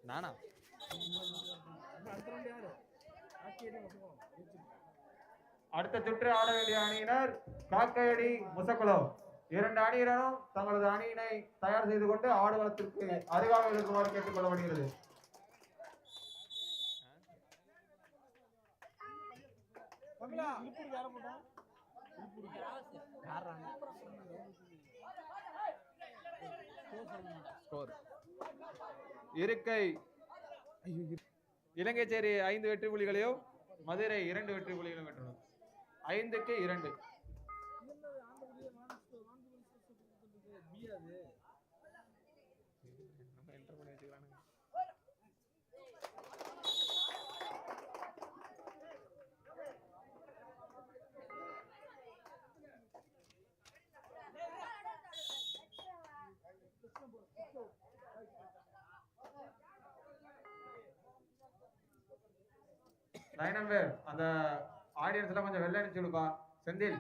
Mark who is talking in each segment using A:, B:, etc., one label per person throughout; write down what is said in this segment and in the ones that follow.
A: நானா அடுத்த சுற்று ஆட வேண்டிய அணியினர் காக்கையடி முசக்குளம். இரண்டு அணியினரும் தங்களது அணியினை தயார் செய்து கொண்டு ஆடுகளத்திற்கு அருகாமையில் இருக்குமாறு கேட்டுக் கொள்ளப்படுகிறது. இருக்கை இலங்கைச்சேரி 5 வெற்றி புள்ளிகளையும் மதுரை 2 வெற்றி புள்ளிகளையும் பெற்றுள்ளது. 5க்கு 2. லைன் நம்பர் அந்த ஆடியன்ஸ் எல்லாம் கொஞ்சம் வெள்ள அடிச்சு விடுப்பா. செந்தில்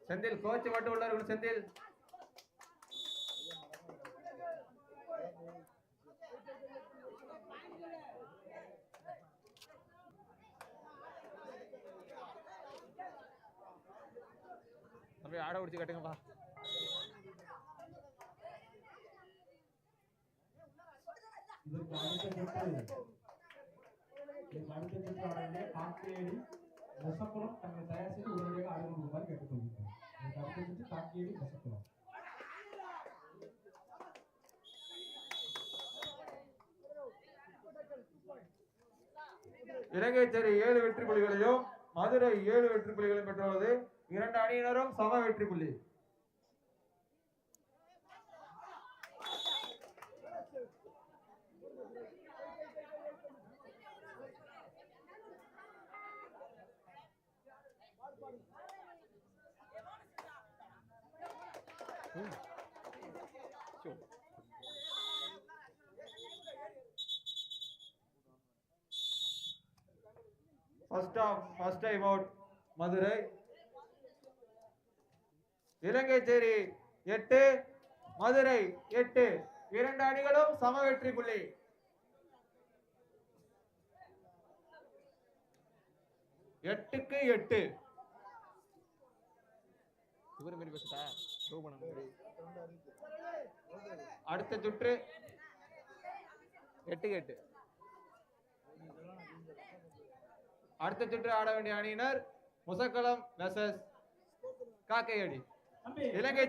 A: செந்தில் கோச் மட்டும் உள்ள இருக்கணும். செந்தில் தம்பி ஆட பிடிச்சி கட்டுங்கப்பா.
B: காக்கையடி முசக்குளம் தங்களை தயார் செய்து உடனடியாக ஆடுகளுமாறு கேட்டுக்கொள்கிறேன். காக்கையடி முசக்குளம்.
A: இலங்கைச்சேரி 7 வெற்றி புள்ளிகளையும் மதுரை 7 வெற்றி புள்ளிகளையும் பெற்றுள்ளது. 2 அணியினரும் சம வெற்றி புள்ளி. First time out Madurai. இலங்கைச்சேரி 8 Madurai 8. 2 அணிகளும் சம வெற்றி புள்ளி. எட்டுக்கு 8. அடுத்த சுற்று 8க்கு 8. அடுத்த சுற்று ஆட வேண்டிய அணியினர் முசக்குளம் வெர்சஸ் காக்கையடி. இலங்கை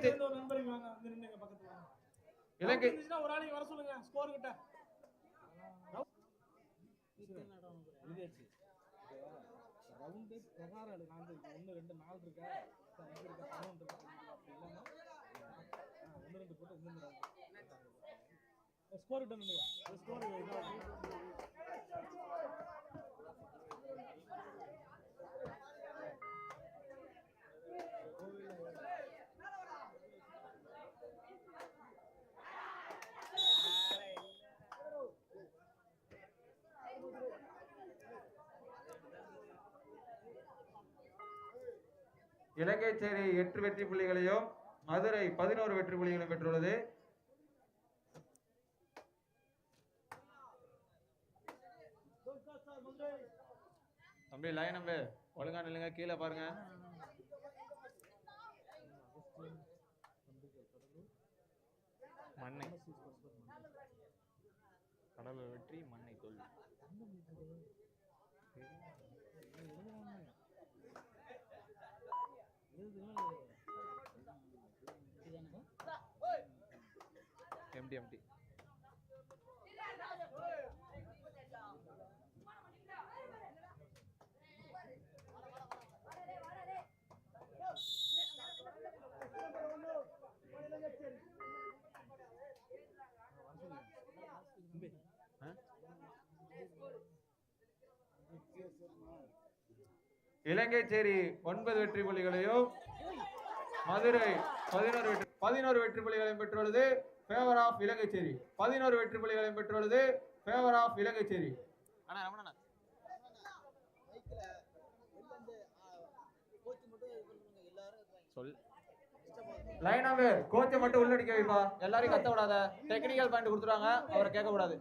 A: இலங்கை
C: ஒரு ஆளை வர சொல்லுங்க ஸ்கோர் கிட்ட. ரவுண்ட் பிரகாரம் நான் 1 2 4 இருக்கா 5 இருக்கா 11 இருக்கா அப்படி இல்லன்னா 1 2 போட்டு இன்னும் ஸ்கோர் கிட்ட நில்லுங்க. ஸ்கோர்
A: இலங்கைச்சேரி 8 வெற்றி புள்ளிகளையும் மதுரை 11 வெற்றி புள்ளிகளையும் பெற்றுள்ளது. தம்பி லைன் நம்பர் ஒழுங்கா நில்லுங்க. கீழே பாருங்க. மண்ணை கடலூர் வெற்றி மண்ணை தோல்வி. எம்டி இலங்கைச்சேரி 9 வெற்றி புள்ளிகளையும் மதுரை 11 வெற்றி புள்ளிகளையும் பெற்றுள்ளது ஃபேவர் ஆஃப் இலங்கைச்சேரி. 11 வெற்றி புள்ளிகளையும் பெற்றுள்ளது ஃபேவர் ஆஃப் இலங்கைச்சேரி. லைன் நம்பர் கோச்சை மட்டும் உள்ளடிக்க வைப்பா. எல்லாரையும் கத்த விடாத. டெக்னிக்கல் பாயிண்ட் கொடுத்துருவாங்க, அவரை கேட்க கூடாது.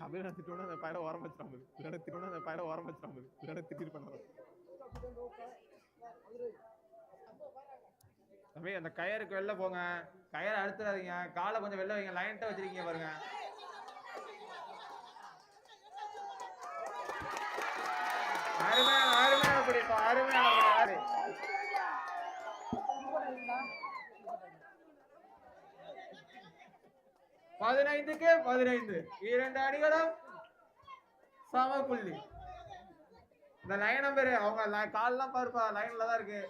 D: கபில திட்டோட அந்த பையனை ஓரம் வச்சிடாம இல்லைன்னா திட்டோட அந்த பையனை ஓரம் வச்சிடாம இல்லைன்னா திட்டிட்டு பண்ணாரு.
A: தம்பி அந்த கயருக்கு வெளில போங்க, கயரை அழுத்துறாதீங்க, காலை கொஞ்சம் வெளில வைங்க. லைன்ட்ட வச்சிருக்கீங்க பாருங்க. அருமையான பிடிப்பா, அருமையான 15க்கு 15 2 அணிகளும் சம புள்ளி. இந்த லைன் நம்பர் அவங்க கால்லாம் பாருப்பா, லைன்ல தான் இருக்கு.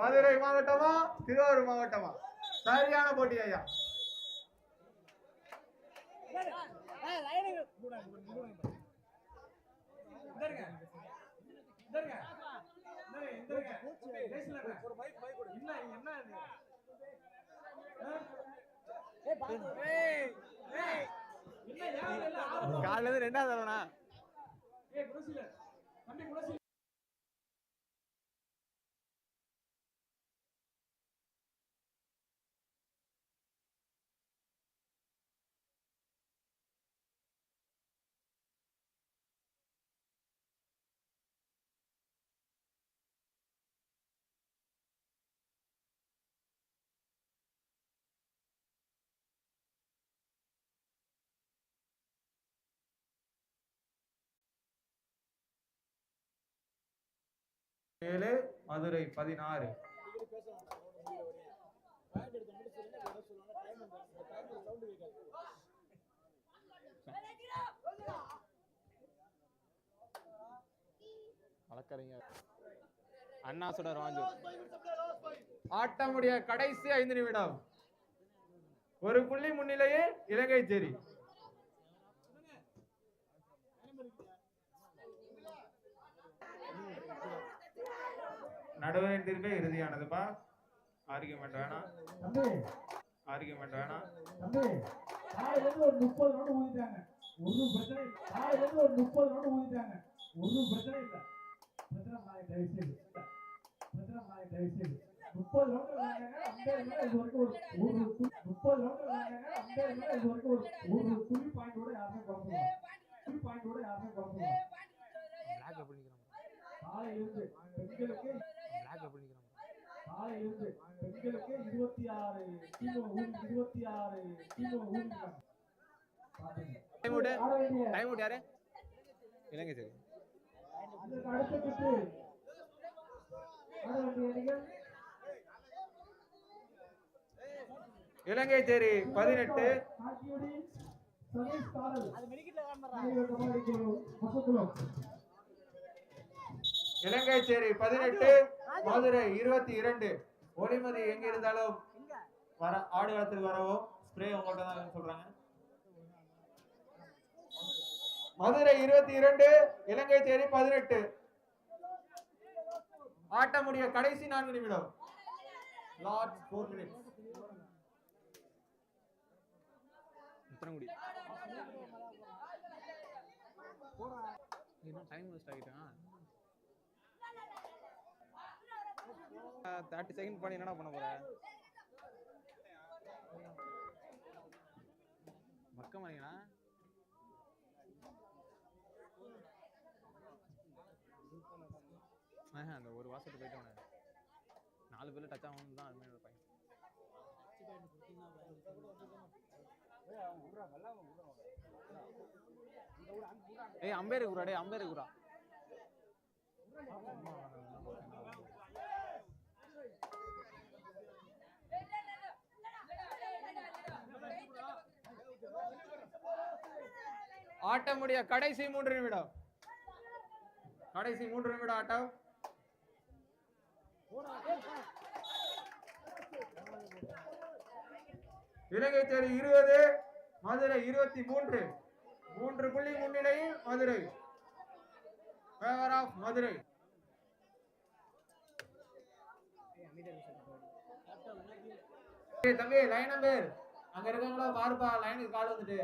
A: மதுரை மாவட்டமா திருவாரூர் மாவட்டமா? சரியான போட்டி ஐயா.
D: காலையில இருந்து 2வது தடவைனா
A: மதுரை 16.
D: வளர்க்கறீங்க அண்ணா சுடர் வாஞ்சூர்.
A: ஆட்டமுடைய கடைசி 5 நிமிடம். ஒரு புள்ளி முன்னிலையில் இலங்கைச்சேரி. நடுவரின் தீர்ப்பே இறுதியானதுப்பா. ஆர்கியூமெண்ட் வேணாம், ஆர்கியூமெண்ட் வேணாம்.
B: ஒரு 30 ரவுண்ட் ஊதிட்டாங்க, ஒரு பிரச்சனை இல்லை. ஒரு 30 ரவுண்ட் ஊதிட்டாங்க, ஒரு பிரச்சனை இல்லை. பிரச்சனை நாளைக்கு தயவு செய்து 30 ரவுண்ட் விளையாண்டாங்க. அம்பேர் மேல இது வரைக்கும் ஒரு 30 ரவுண்ட் விளையாண்டாங்க. அம்பேர் மேல இது வரைக்கும் ஒரு துளி பாயிண்டோட யாருமே குழப்பம் காலையிலிருந்து பெண்களுக்கு 26 டீம் ஊதிட்டாங்க.
D: டைம் அவுட் யாரு? இலங்கைச்சேரி.
B: அடுத்த சுற்று ஆட வேண்டிய அணிகள்
A: இலங்கைச்சேரி 18, இலங்கைச்சேரி 18, மதுரை 22. ஒளிமதி எங்க இருந்தாலும் வர ஆடுகளத்துக்கு வரவும். ஸ்ப்ரே உங்கள்ட்ட தான் சொல்றாங்க. மதுரை 22, இலங்கைச்சேரி 18. ஆட்டமுடைய கடைசி 4 நிமிடம். Last 4 minutes.
D: உத்தரங்குடி என்ன டைம் வேஸ்ட் ஆகிட்டான். 30 செகண்ட் பண்ணி என்னடா பண்ண போற? மக்கமானீங்களா? அந்த ஒரு வாசத்துக்கு போயிட்டோன்னு 4 பேர்ல டச் ஆகணும் தான். அது மாதிரி பையன் ஏய் அம்பேர் குரா, டேய் அம்பேர் குரா.
A: ஆட்டமுடைய கடைசி 3 நிமிடம். கடைசி 3 நிமிட ஆட்டம். இலங்கை தேடி 20, மதுரை 23. 3 புள்ளி முன்னிலையில் மதுரை. Favour of Madurai. தம்பி லைன் நம்பர் அங்க இருக்கவங்களா பாருப்பா, லைனுக்கு கால் வந்துட்டு.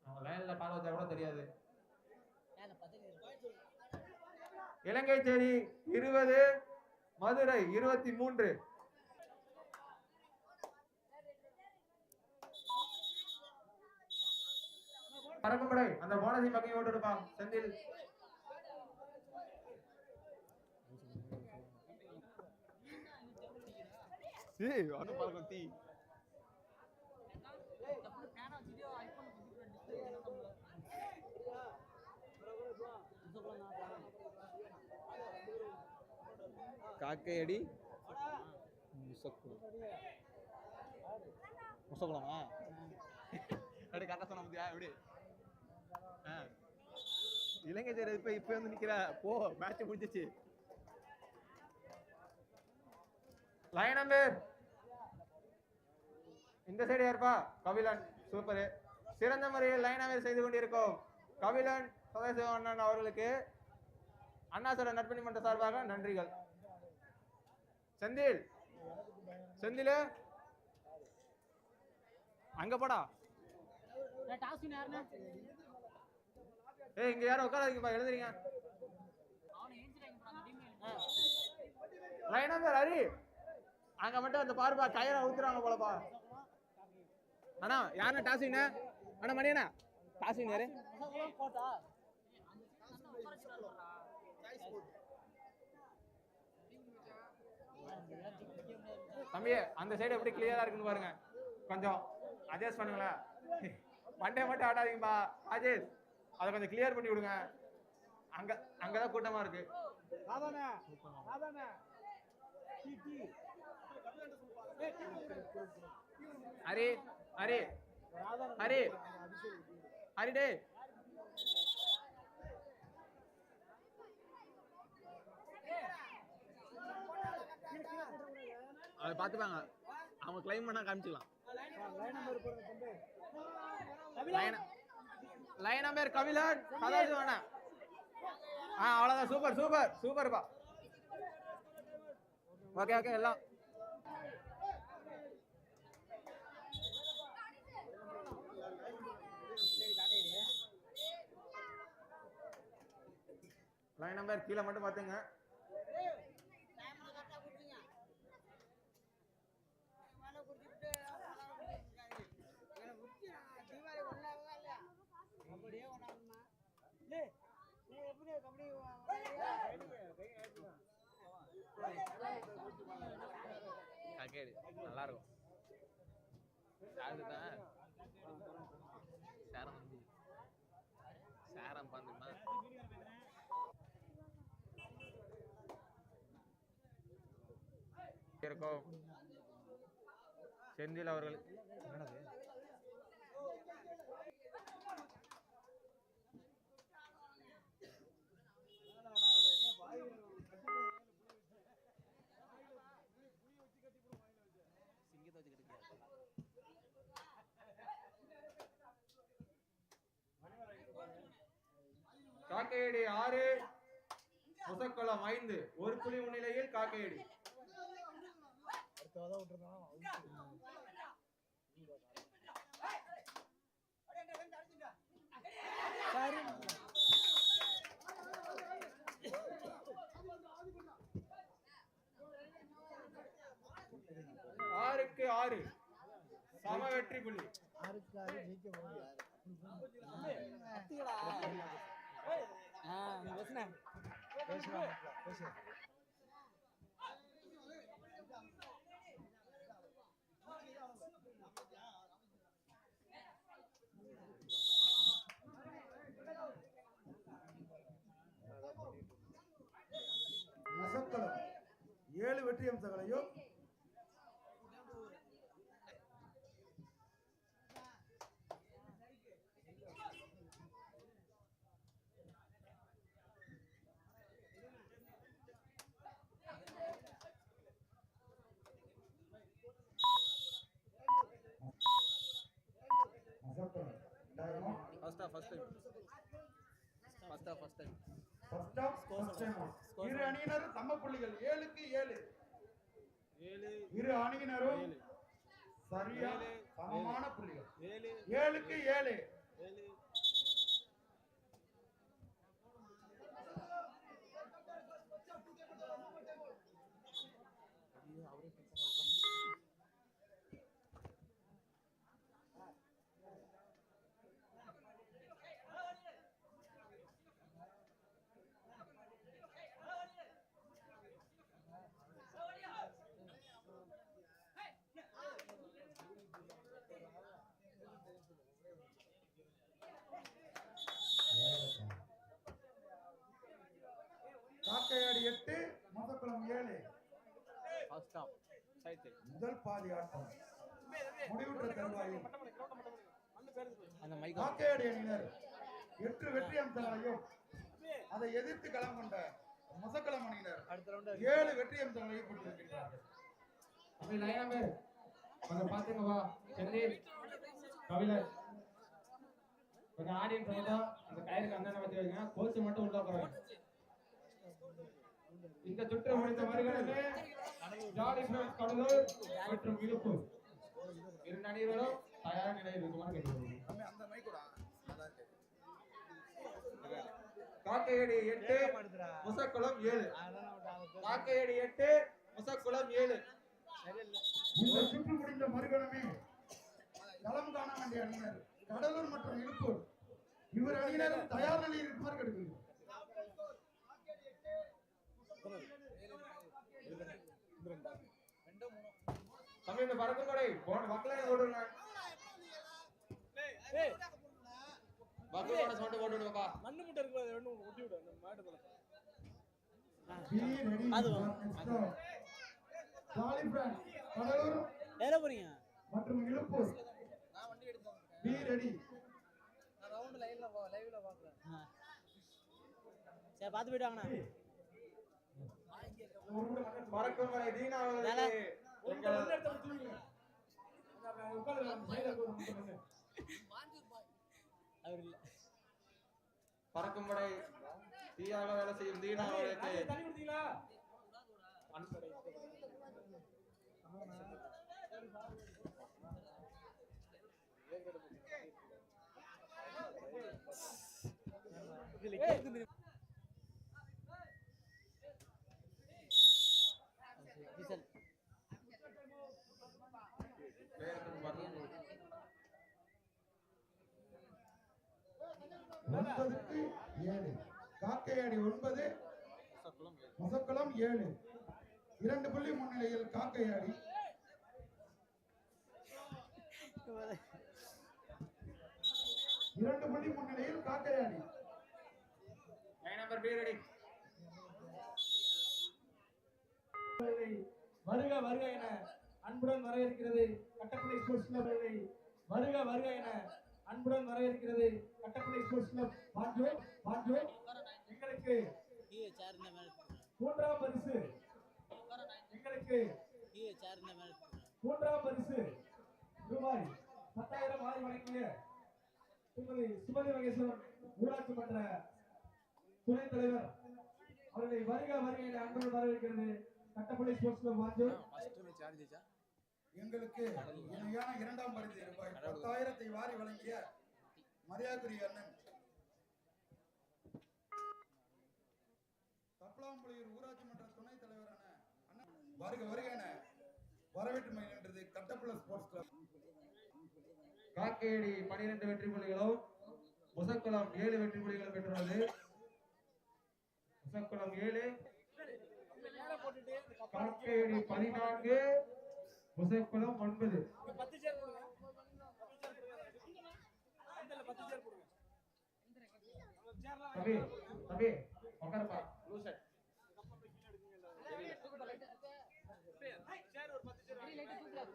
A: அவங்க லைன்ல கால் வச்சா கூட தெரியாது. இலங்கை தேடி 20, மதுரை 23. பறக்கும்படை அந்த போனஸை பக்கம் ஓட்டு இருப்பான் செந்தில்.
D: ஏய் அனு பாருங்க தீ காக்கையடி முசக்குளமா அப்படி கரெக்டாக சொன்ன முடியா எப்படி இலங்கை தேர் இப்ப வந்து நிக்கிற போ மேட்ச் முடிஞ்சிச்சு.
A: லைன் நம்பர் இந்த சைடு யாருப்பா? கபிலன். சூப்பர். சிறந்த முறையில் லைன் நம்பர் செய்து கொண்டிருக்கோம் கபிலன் சதாசிவன் அவர்களுக்கு அண்ணாசர நற்பணி மன்ற சார்பாக நன்றிகள். செந்தில் செந்தில் அங்க போடா. ஏய் இங்க யாரும் உட்காராதீங்கப்பா, எழுதுறீங்க. லைன் நம்பர் ஹரி அங்க மட்டும் அந்த பாருப்பா கயிறை ஊத்துறாங்க போலப்பா. அண்ணா யாருன்னா டாசிங்க அண்ணா மணியண்ணா டாசிங் யாரு? தம்பி அந்த சைடு எப்படி கிளியரா இருக்குன்னு பாருங்க, கொஞ்சம் அட்ஜஸ்ட் பண்ணுங்களேன். மண்டே மட்டும் ஆடாதீங்கப்பா அஜேஷ், அதை கொஞ்சம் கிளியர் பண்ணி விடுங்க. அங்கதான் கூட்டமா இருக்கு. ஹரி ஹரி ஹரி ஹரி டே அதை பார்த்துப்பாங்க, அவங்க கிளைம் பண்ணா காமிச்சுக்கலாம். லைன் நம்பர் கபிலன் சதாசிவன். அவ்வளவுதான். சூப்பர் சூப்பர் சூப்பர்ப்பா. ஓகே ஓகே எல்லாம் லைன் நம்பர் கீழே மட்டும் பாத்துங்க. நல்லா இருக்கும். சேரம் பாந்துமா இருக்கும். செந்தில் அவர்கள் காக்கையடி 6, முசக்குளம் 5. ஒரு புள்ளி முன்னிலையில் காக்கையடி. ஆறுக்கு 6 சம வெற்றி புள்ளி.
C: 6க்கு 6 ஜெயிக்க முடியாது.
E: முசக்குளம் 7 வெற்றி அம்சங்களையும் ஃபர்ஸ்ட் டைம் இரு அணியினரும் சம புள்ளிகள் 7க்கு 7. இரு அணியினரும் சரியா சமமான புள்ளிகள் 7க்கு 7. காக்கையாடி 8 மொசக்குளம் 7. முதல் பாதி ஆட்டம் முடிவுற்ற தருவாயில் காக்கையாடி அணியினர் 8 வெற்றி அம்சங்களையும் அதை எதிர்த்து களம் கொண்ட மொசக்குளம் அணியினர் 7 வெற்றி அம்சங்களையும் பெற்றிருக்கிறார்கள்.
A: அப்படி லைனா பேர் கொஞ்சம் பாத்துங்க வா. செந்தில் கபிலர் கொஞ்சம் ஆடியன்ஸ் வந்தா அந்த கயிறுக்கு அந்த வச்சு வைங்க. கோச் மட்டும் உள்ள போறாங்க. இந்த சுற்று முடிந்த வருகிறது ஜாலி ஃபிரண்ட்ஸ் கடலூர் மற்றும் இழுப்பூர் இரு அணியினரும் தயார் நிலையில் இருக்குமாறு கேட்டுக்கொள்கிறேன்.
E: அந்த மைக்கோடா
A: காக்கையடி 8 முசக்குளம் 7. காக்கையடி 8 முசக்குளம் 7.
E: இந்த சுற்று முடிந்த மறுகணமே களம் காண வேண்டிய அணியினர் கடலூர் மற்றும் இழுப்பூர் இவர் அணியினரும் தயார் நிலையில் இருக்குமாறு கேட்டுக்கொள்கிறேன்.
A: தம்பி இந்த பறக்கும் கொடை போன மக்களே ஓடுங்க. பக்கு போன சவுண்ட் போடுங்கப்பா.
C: மண்ணு முட்டை இருக்கு ரெண்டு ஒட்டி விடு அந்த மாடு போல.
E: ஜாலி ஃபிரண்ட்ஸ் கடலூர்
C: ஏற போறீங்க
E: மற்றும் இழுப்பூர்
C: நான் வண்டி எடுத்து வந்திருக்கேன்.
E: Be ready.
C: நான் ரவுண்ட் லைவ்ல பாக்குறேன். சரி பாத்து போய்ட்டு வாங்கண்ணா.
A: பறக்கும் கொடை தீனா அவர்களுக்கு எங்கள்
C: அவர் இல்ல.
A: பறக்கும் கொடை தீயாக வேலை செய்யும் தீனா அவர்களுக்கு
C: இதுல கேக்குது. விசல்
E: 9க்கு 7. காக்கையாடி 9 மொசக்குளம் 7. 2 புள்ளி முன்னிலையில் காக்கையாடி 2 புள்ளி முன்னிலையில் காக்கையாடி
A: லைன் நம்பர் பி ரெடி.
B: வருக வருக என அன்புடன் வரவேற்கிறது கட்டப்பள்ளி ஸ்போர்ட்ஸ் கிளப். வருக வருக என அன்புடன் வரவேற்கிறது கட்டப்பள்ளி ஸ்போர்ட்ஸ் கிளப். பாஞ்சோ எங்களுக்கு மூன்றாம் பரிசு. எங்களுக்கு மூன்றாம் பரிசு ரூபாய் 10,000 வாரி வழங்கிய திருமதி சுமதி மகேஸ்வரன் ஊராட்சி மன்ற துணைத் தலைவர் அவர்களை வருக வருக என அன்புடன் வரவேற்கிறது கட்டப்பள்ளி ஸ்போர்ட்ஸ் கிளப். பாஞ்சோ
E: எங்களுக்கு இணையான 2ஆம் பரிசு ரூபாய் 10,000 வாரி வழங்கிய மரியாதைக்குரிய அண்ணன் தப்பலாம்புலியூர் ஊராட்சி மன்ற துணைத் தலைவரான அண்ணன் வருக வருக என வரவேற்று மகிழ்கின்றது கட்டப்பள்ளி ஸ்போர்ட்ஸ் கிளப்.
A: காக்கையடி 12 வெற்றி புள்ளிகளும் முசக்குளம் 7 வெற்றி புள்ளிகளும் பெற்றுள்ளது. முசக்குளம் 7 காக்கையடி 14 முசக்குளம் 9.
C: 10 சேர் போடுங்க. 10 சேர் போடுங்க.
A: தம்பி தம்பி உட்காருப்பா. லூசட்
C: சேர் ஒரு 10 சேர் லைட் தூக்குறாங்க.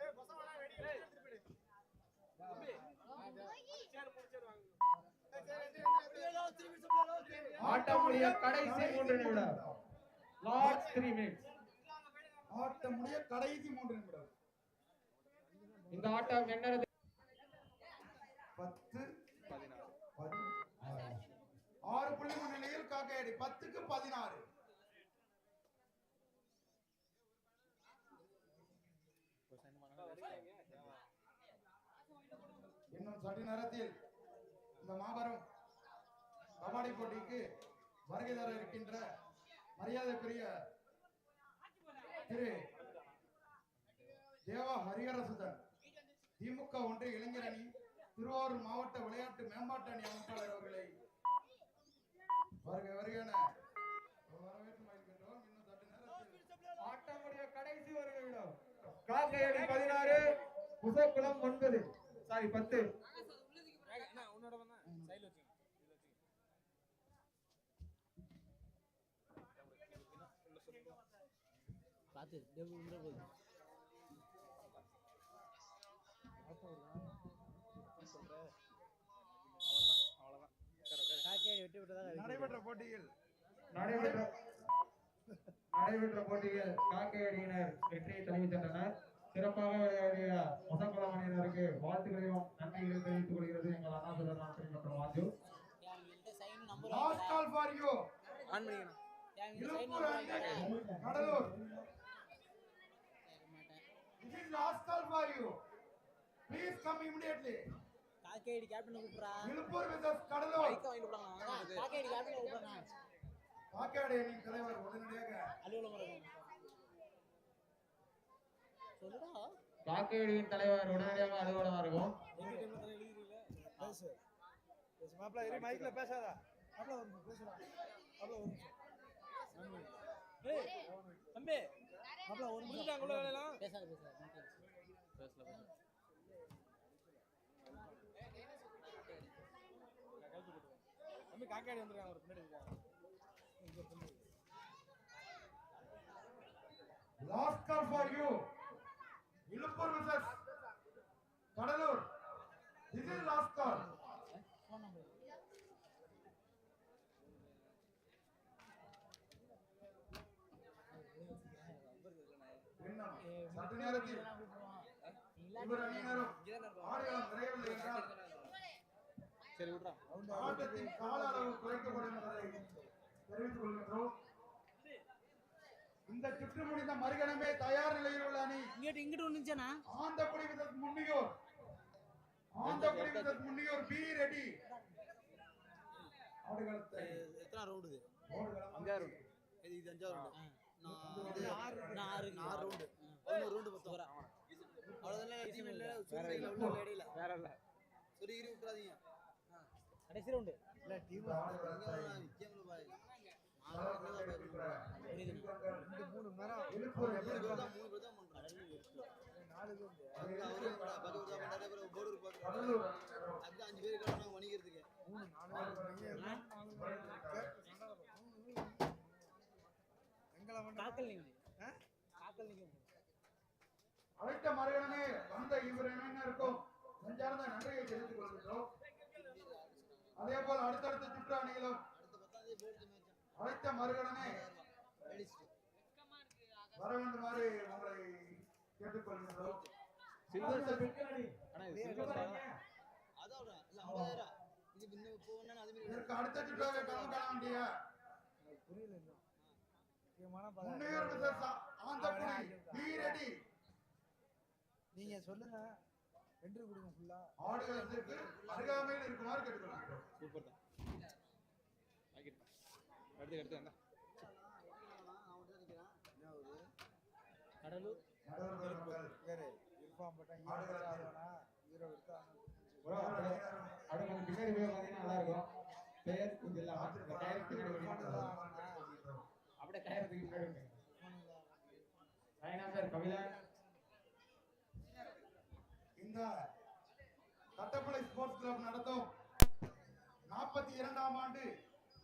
C: ஏய் பசங்களா ரெடி எடுத்து போடு. தம்பி சேர் மூணு சேர் வாங்குங்க.
A: ஆட்டம் முடிய கடைசி 3 நிமிடம். Last 3 minutes.
E: ஆட்டம் முடிய கடைசி 3 நிமிடம்.
A: இந்த ஆட்டம் என்னது?
E: 10 16 காக்கையடி 10க்கு 16. இன்னும் சற்று நேரத்தில் இந்த மாபெரும் கபாடி போட்டிக்கு வருகை தர இருக்கின்ற மரியாதைக்குரிய திரு தேவா ஹரிஹரசுதன் திமுக ஒன்றிய இளைஞர் அணி திருவாரூர் மாவட்ட விளையாட்டு மேம்பாட்டு அணி அமைப்பாளர் அவர்களை வருக வருகென வரவேற்று மகிழ்கின்றோம். இன்னும் சற்று நேரத்தில்
A: ஆட்டமுடைய கடைசி வருகை விடும். காக்கையடி 16, புசக்குளம் 9. சாரி 10.
C: உன்னோட வந்தா சைடுல வச்சுங்க.
F: பாத்து டேபிள் உள்ள போகுது. காக்கையை வெட்டி விட்டதாக
E: நடைபெற்ற போட்டியில்
A: நடைபெற்ற போட்டியில் காக்கையடியினர் வெற்றியை தழுவி சென்றனர். சிறப்பாக விளையாடிய முசக்குளம் அணியினருக்கு வாழ்த்துக்களையும் நன்றிகளையும் தெரிவித்துக் கொள்கிறது எங்கள் அண்ணா சுதர் மற்றும் Vaju.
E: Last call for you
C: ஆன் பண்ணிக்கணும்.
E: இழுப்பூர் அணி Cuddalore. This is last call for you. Please come immediately.
F: காக்கையடி கேப்டன் கூப்பிடுறா.
E: இழுப்பூர் versus கடலூர்.
C: மைக்க வாங்கி போறாங்க.
F: காக்கையடி கேப்டன் கூப்பிடுறா.
E: காக்கையடி அணி தலைவர் உடனடியாக
F: அலுவலகம் சொல்லுடா.
A: காக்கையடியின் தலைவர் உடனடியாக அலுவலகம் இருக்கும்.
C: எங்க டைம்ல தான எழுதிரீல.
B: பேசு மாப்ள இரு மைக்ல பேசாத மாப்ள வந்து பேசுடா மாப்ள வந்து
C: ஏய் தம்பி
B: மாப்ள ஒரு
C: முடிஞ்சாங்க உள்ள வேலையெல்லாம்.
F: பேசாத
C: தம்பி காக்காடி வந்திருக்காங்க ஒரு பின்னாடி இருக்காங்க.
E: last call for you. Iluppur versus Cuddalore. This is last call. இன்னும் சற்று நேரத்தில் இவர் அணியினரும் ஆடுகளம் விரைவில் என்றால்
C: சரி விட்றா.
E: ஆட்டத்தின் கால அளவு குறைக்கப்படும் என்பதை தெரிவித்துக் கொள்கின்றோம். இந்த சுற்று முடிந்த மறுகணமே தயார் நிலையில் உள்ள அணி
F: இங்கிட்டு ஒண்ணுச்சானா
E: ஆந்தக்குடி விதத் முன்னியோர். ஆந்தக்குடி விதத் முன்னியோர் பி ரெடி. ஆடுகளத்தை
F: எத்தனை ரவுண்ட் இது?
E: ஓடுகளம்
C: 5 ரவுண்ட்.
F: இது 5வது ரவுண்ட். நான் 6 ரவுண்ட். 11 ரவுண்ட் பத்தோரா. அவ்வளவுதான் டீம் இல்ல சூப்பர்ல உள்ள இடையில.
C: வேற இல்ல.
F: சரி இரு விட்டுறாதீங்க. கடைசி ரவுண்ட். இல்ல டீம்
E: ஆடுகளத்தை
F: கேம்ல பாய்.
E: இழுப்பூர் வெற்றி
F: தான் 3 பேர் தான் பண்றாங்க. 4 பேர். போர்டு பாக்குறாங்க.
E: கடலூர்
F: அது 5 பேர் இருக்காங்க வணிகறதுக்கு.
E: 3
F: காக்கல் நீங்க. காக்கல் நீங்க.
E: அழைத்த மறுகணமே வந்த இவர் அணியினருக்கும் நெஞ்சார்ந்த நன்றியை தெரிவித்துக் கொள்கின்றோம். அதே போல் அடுத்தடுத்த சுற்று அணிகளும் அழைத்த மறுகணமே வர வேண்டுமாறு உங்களை கேட்டுக்கொள்கின்றோம்.
C: சில்வர்
B: பெண்கள் அணி
C: அண்ணா இது சில்வர் தான்.
F: அதான் இல்ல 50000. இது இன்னும் போவனா அதே மாதிரி
E: இதற்கு அடுத்த சுற்றாக களம் காண வேண்டிய
B: புரியல இன்னும் முக்கியமான
E: முன்னையோர் விசேஷ ஆந்தக்குடி பி ரெடி.
B: நீங்க சொல்லுங்க வென்று கொடுங்க ஃபுல்லா
E: ஆடுகளத்திற்கு அருகாமையில் இருக்குமாறு கேட்டுக்கொள்கிறோம்.
C: சூப்பர் தான். ஆகிட்டு. அடுத்து வந்தா.
F: அவன் தான் நிக்கிறான். என்ன ஒரு கடலூர்
E: நடுவர் மக்கள்
B: வேற இன்ஃபார்ம் பண்ணா
E: ஆடுகளத்தில்
B: ஹீரோ எடுத்தா
A: அடுத்த பின்னாடி போய் பார்த்தீங்கன்னா நல்லா இருக்கும். பெயர் கொஞ்சம் இல்லாம இந்த டயருக்கு பின்னாடி அப்படியே டயருக்கு பின்னாடி சைனா பேர் கபிலன்.
E: இந்த கட்டப்பளை ஸ்போர்ட்ஸ் கிளப் நடத்தும் 42ஆம் ஆண்டு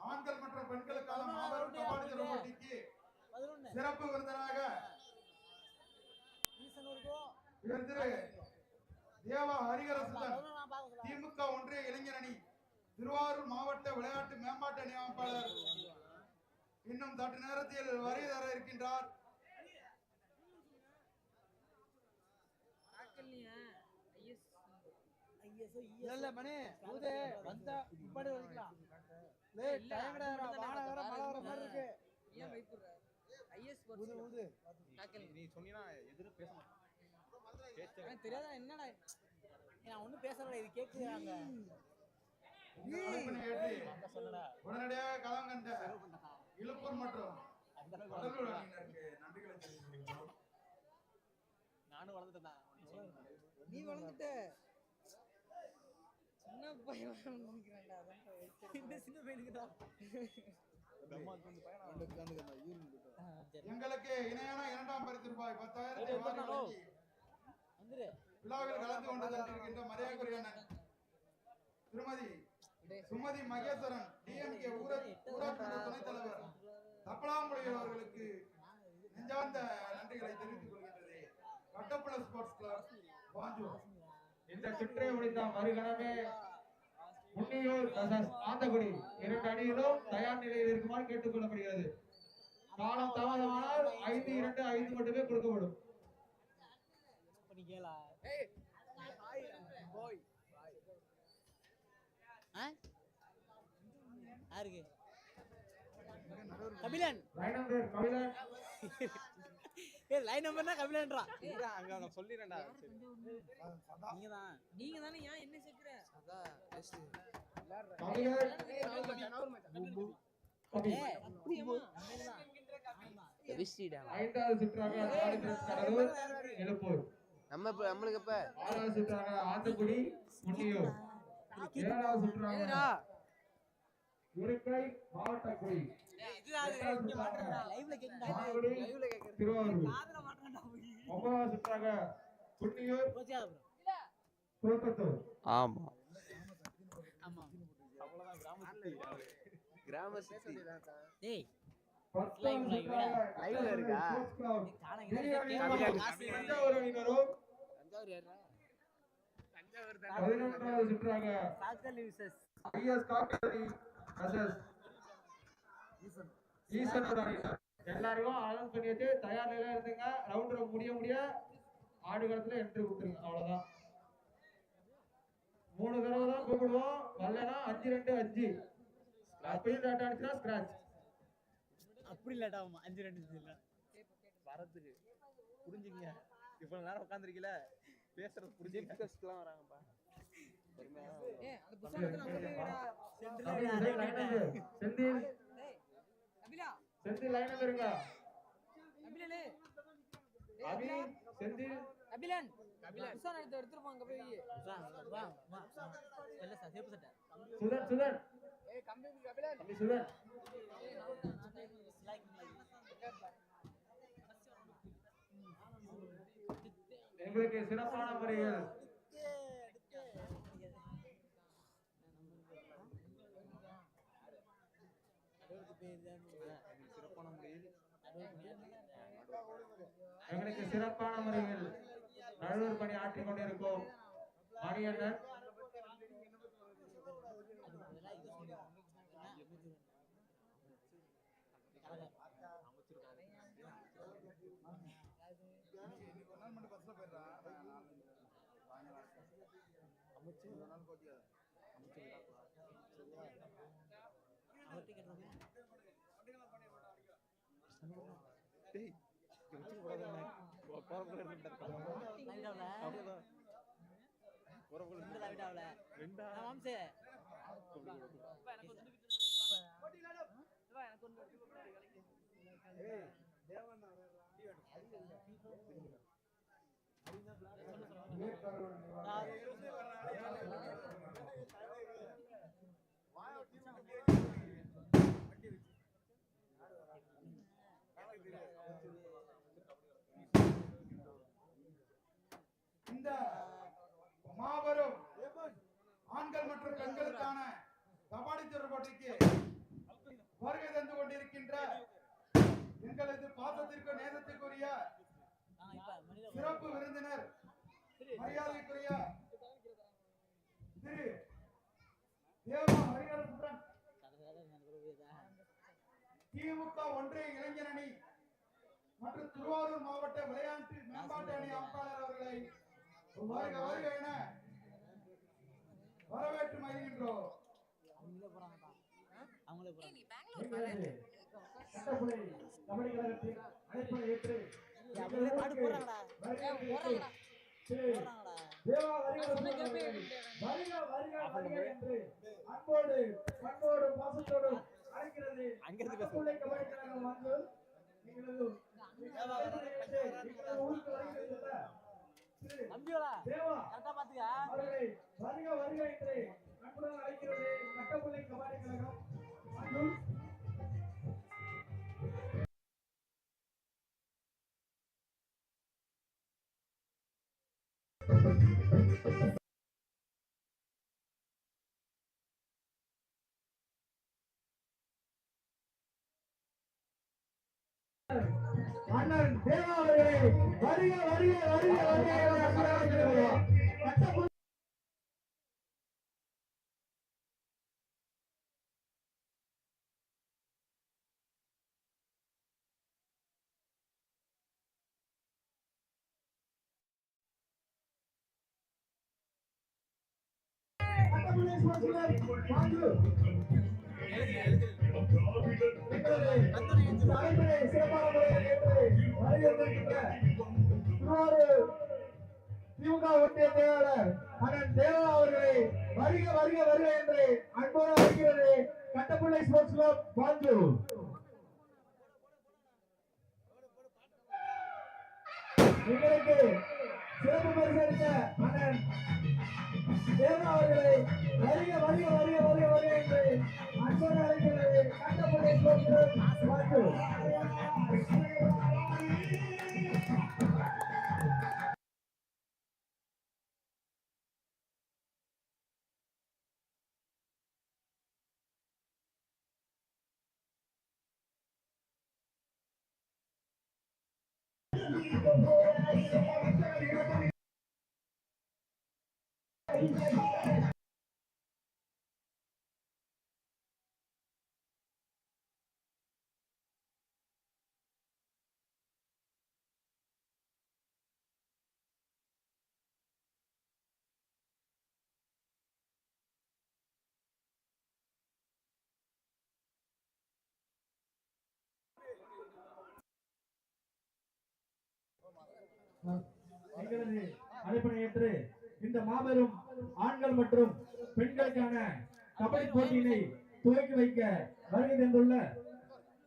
E: ஆண்கள் மற்றும் பெண்களுக்கான மாபெரும் கபாடி தொடர் போட்டிக்கு
F: 11
E: சிறப்பு விருந்தினராக
F: ஈசனூர்கோ
E: இவர் திரு தேவா ஹரிஹரசுதன்
F: 11 நான் பாக்க சொல்றேன்.
E: திமுக ஒன்றிய இளைஞர் அணி திருவாரூர் மாவட்ட விளையாட்டு மேம்பாட்டு அணி அமைப்பாளர் இன்னும் சற்று நேரத்தில் வருகை தர இருக்கின்றார்.
F: ஐஎஸ்ஓ
B: இல்ல மணி ஊதே வந்தா இப்படி வலிக்கலாம்
D: நீ சொன்னீங்கன்னா எதிரும் பேச மாட்டேன்.
F: தெரியாதா என்னடா நான் ஒண்ணும் பேசல இது கேக்குறாங்க
E: இந்த அழைப்பினை ஏற்று உடனடியாக களம் கண்ட இழுப்பூர் மற்றும் கடலூர் அணியினருக்கு நன்றிகளை தெரிவித்துக் கொள்கிறோம்.
D: நானும் வளர்ந்துட்டேன்.
F: நீ வளர்ந்துட்ட சின்ன பையன் நினைக்கிறேன்டா அதான் இந்த சின்ன பையனுக்கு தான்
E: எங்களுக்கு இணையான இரண்டாம் பரிசு ரூபாய் 10,000 வழங்கி விழாவில் கலந்து கொண்டு சென்றிருக்கின்ற மரியாதைக்குரிய திருமதி சுமதி மகேஸ்வரன் டிஎம்கே ஊராட்சி மன்ற துணைத் தலைவர் தப்பலாம்புலிகள் அவர்களுக்கு நெஞ்சார்ந்த நன்றிகளை தெரிவித்துக் கொள்கின்றது. கட்டப்புல ஸ்போர்ட்ஸ் கிளப் பாஞ்சூர்.
A: இந்த சுற்றை முடித்த மறுகணமே முன்னியூர் versus ஆந்தகுடி 2 அணிகளும் தயார் நிலையில் இருக்குமாறு கேட்டுக் கொள்ளப்படுகிறது. காலம் தாமதமானால் 5-2-5 மட்டுமே கொடுக்கப்படும்.
F: பண்ணிக்கலா யாருக்கு Kabilan
A: line number Kabilan
F: line நம்பர்னா கபிலன்றா
D: அங்க நான் சொல்லிடுறேன்டா. சரி.
F: நீங்க தானே ஏன் என்ன சேர்க்கிற
A: கபிலன் ஐந்தாவது சுற்றாக கடலூர் எழுப்பூர்,
G: நம்மளுக்கு இப்ப
A: 6வது சுற்றாக ஆந்தக்குடி முன்னியூர், 7வது சுற்றாக இருக்கை மாவட்டக்குடி, 8வது சுற்றாக மாங்குடி திருவாரூர், 9வது சுற்றாக குன்னியூர் தோட்டத்தூர்.
G: ஆமா கிராம சிட்டி
F: டேய்
A: 10வது சுற்றாக
G: லைவ்ல இருக்கா?
A: ஸ்போர்ட்ஸ் கிளப்
F: காலங்க
A: தஞ்சாவூர் அணியினரும், 11வது சுற்றாக ஐஎஸ் காக்கடி versus ஈசனூர் அணியினர். எல்லாருக்கும் அனௌன்ஸ் பண்ணிட்டு தயார் நிலையில இருந்துங்க. ரவுண்ட் முடிய ஆடுகளத்துல என்ட்ரி கொடுத்துருங்க. அவ்வளவுதான். 3 தடவை தான் கூப்பிடுவோம். வரலனா 5-2-5 அப்பயும் டாட்டா அடிச்சா ஸ்கிராட்ச்.
F: அப்படி இல்லடா 5-2 இல்ல
D: வரதுக்கு புரிஞ்சுங்க. இவ்வளவு நேரம் உட்கார்ந்திருக்கீல பேசுறது புரிஞ்சுக்கலாம் வராங்கப்பா.
F: ஏய் அந்த புத்தகத்தை நம்ம போய்டா
A: செந்தில்
F: கபிலா
A: செந்தில் லைன் வந்துருங்க.
F: கபிலனே
A: அபி செந்தில்
F: கபிலன் புத்தகம் எடுத்துட்டு போங்க போய் வா வா இல்ல சார் சேப்பு சட்டை
A: சுதன்
F: ஏய் கம்பி கபிலன்
A: தம்பி சுதன் எங்களுக்கு சிறப்பான முறையில் நடுவர் பணி ஆற்றிக் கொண்டிருக்கும் மணியண்ணன்
E: இந்த மாபெரும் ஆண்கள் மற்றும் பெண்களுக்கான கபாடி தொடர் போட்டிக்கு வருகை தந்து கொண்டிருக்கின்ற எங்களது பாசத்திற்கு நேசத்திற்குரிய சிறப்பு விருந்தினர் மரியாதைக்குரிய திரு தேவா ஹரிஹரசுதன் திமுக ஒன்றிய இளைஞர் அணி மற்றும் திருவாரூர் மாவட்ட விளையாட்டு மேம்பாட்டு அணி அமைப்பாளர் அவர்களை வருக வருக என வரவேற்று மகிழ்கின்றோம்.
F: அவங்களே போறாங்க.
B: எங்களது கட்டப்புலை கபடி கழகத்தின் அழைப்பை ஏற்று
F: அவங்களே பாட்டு போறாங்கடா.
B: வரவேற்று
F: போறாங்கடா.
B: தேவா வருக வருக வருக வருக என்று அன்போடு பண்போடு பாசத்தோடு அழைக்கிறது. கட்டப்புலை கபடி கழகம் வந்து எங்களது ஊருக்கு வருகிறதில்ல
F: தம்பியோடா
B: தேவா
F: கரெக்டா பாத்துக்க.
B: அவர்களை வருக வருக என்று அன்புடன் அழைக்கிறது. கட்டப்புலை கபடி கழகம் வந்து அண்ணன் தேவா அவர்களை வருக வருக வருக வருக என அன்புடன் அழைக்கிறோம். கட்டப்புலை கட்டப்புலை ஸ்போர்ட்ஸ் கிளப் வாங்கு தலைமுறை சிறப்பான முறையில் ஏற்று வரவேற்கின்ற திருவாரூர் திமுக ஒன்றிய செயலாளர் அண்ணன் தேவா அவர்களை வருக வருக வருக என்று அன்போடு அழைக்கிறது. கட்டப்புள்ளை ஸ்போர்ட்ஸ் கிளப் வாஞ்சு. எங்களுக்கு சிறப்பு பரிசு அளித்த அண்ணன் தேவா அவர்களை வருக வருக வருக வருக வருக என்று அன்போடு அழைக்கிறது. கட்டப்புள்ளை ஸ்போர்ட்ஸ் கிளப் வாஞ்சு. எங்களது அழைப்பினை ஏற்று இந்த மாபெரும் ஆண்கள் மற்றும் பெண்களுக்கான கபடி போட்டியினை துவக்கி வைக்க வருகை தந்துள்ள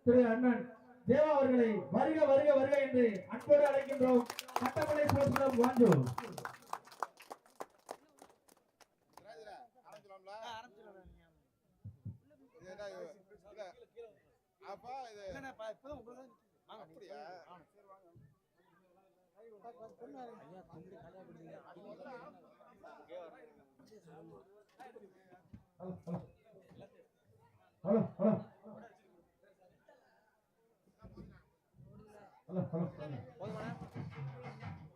B: திரு அண்ணன் தேவா அவர்களை வருக வருக வருக என்று அன்போடு அழைக்கின்றோம். கட்டப்படை ஸ்போர்ட்ஸ் கிளப் வாஞ்சு. ஹலோ ஹலோ ஹலோ ஹலோ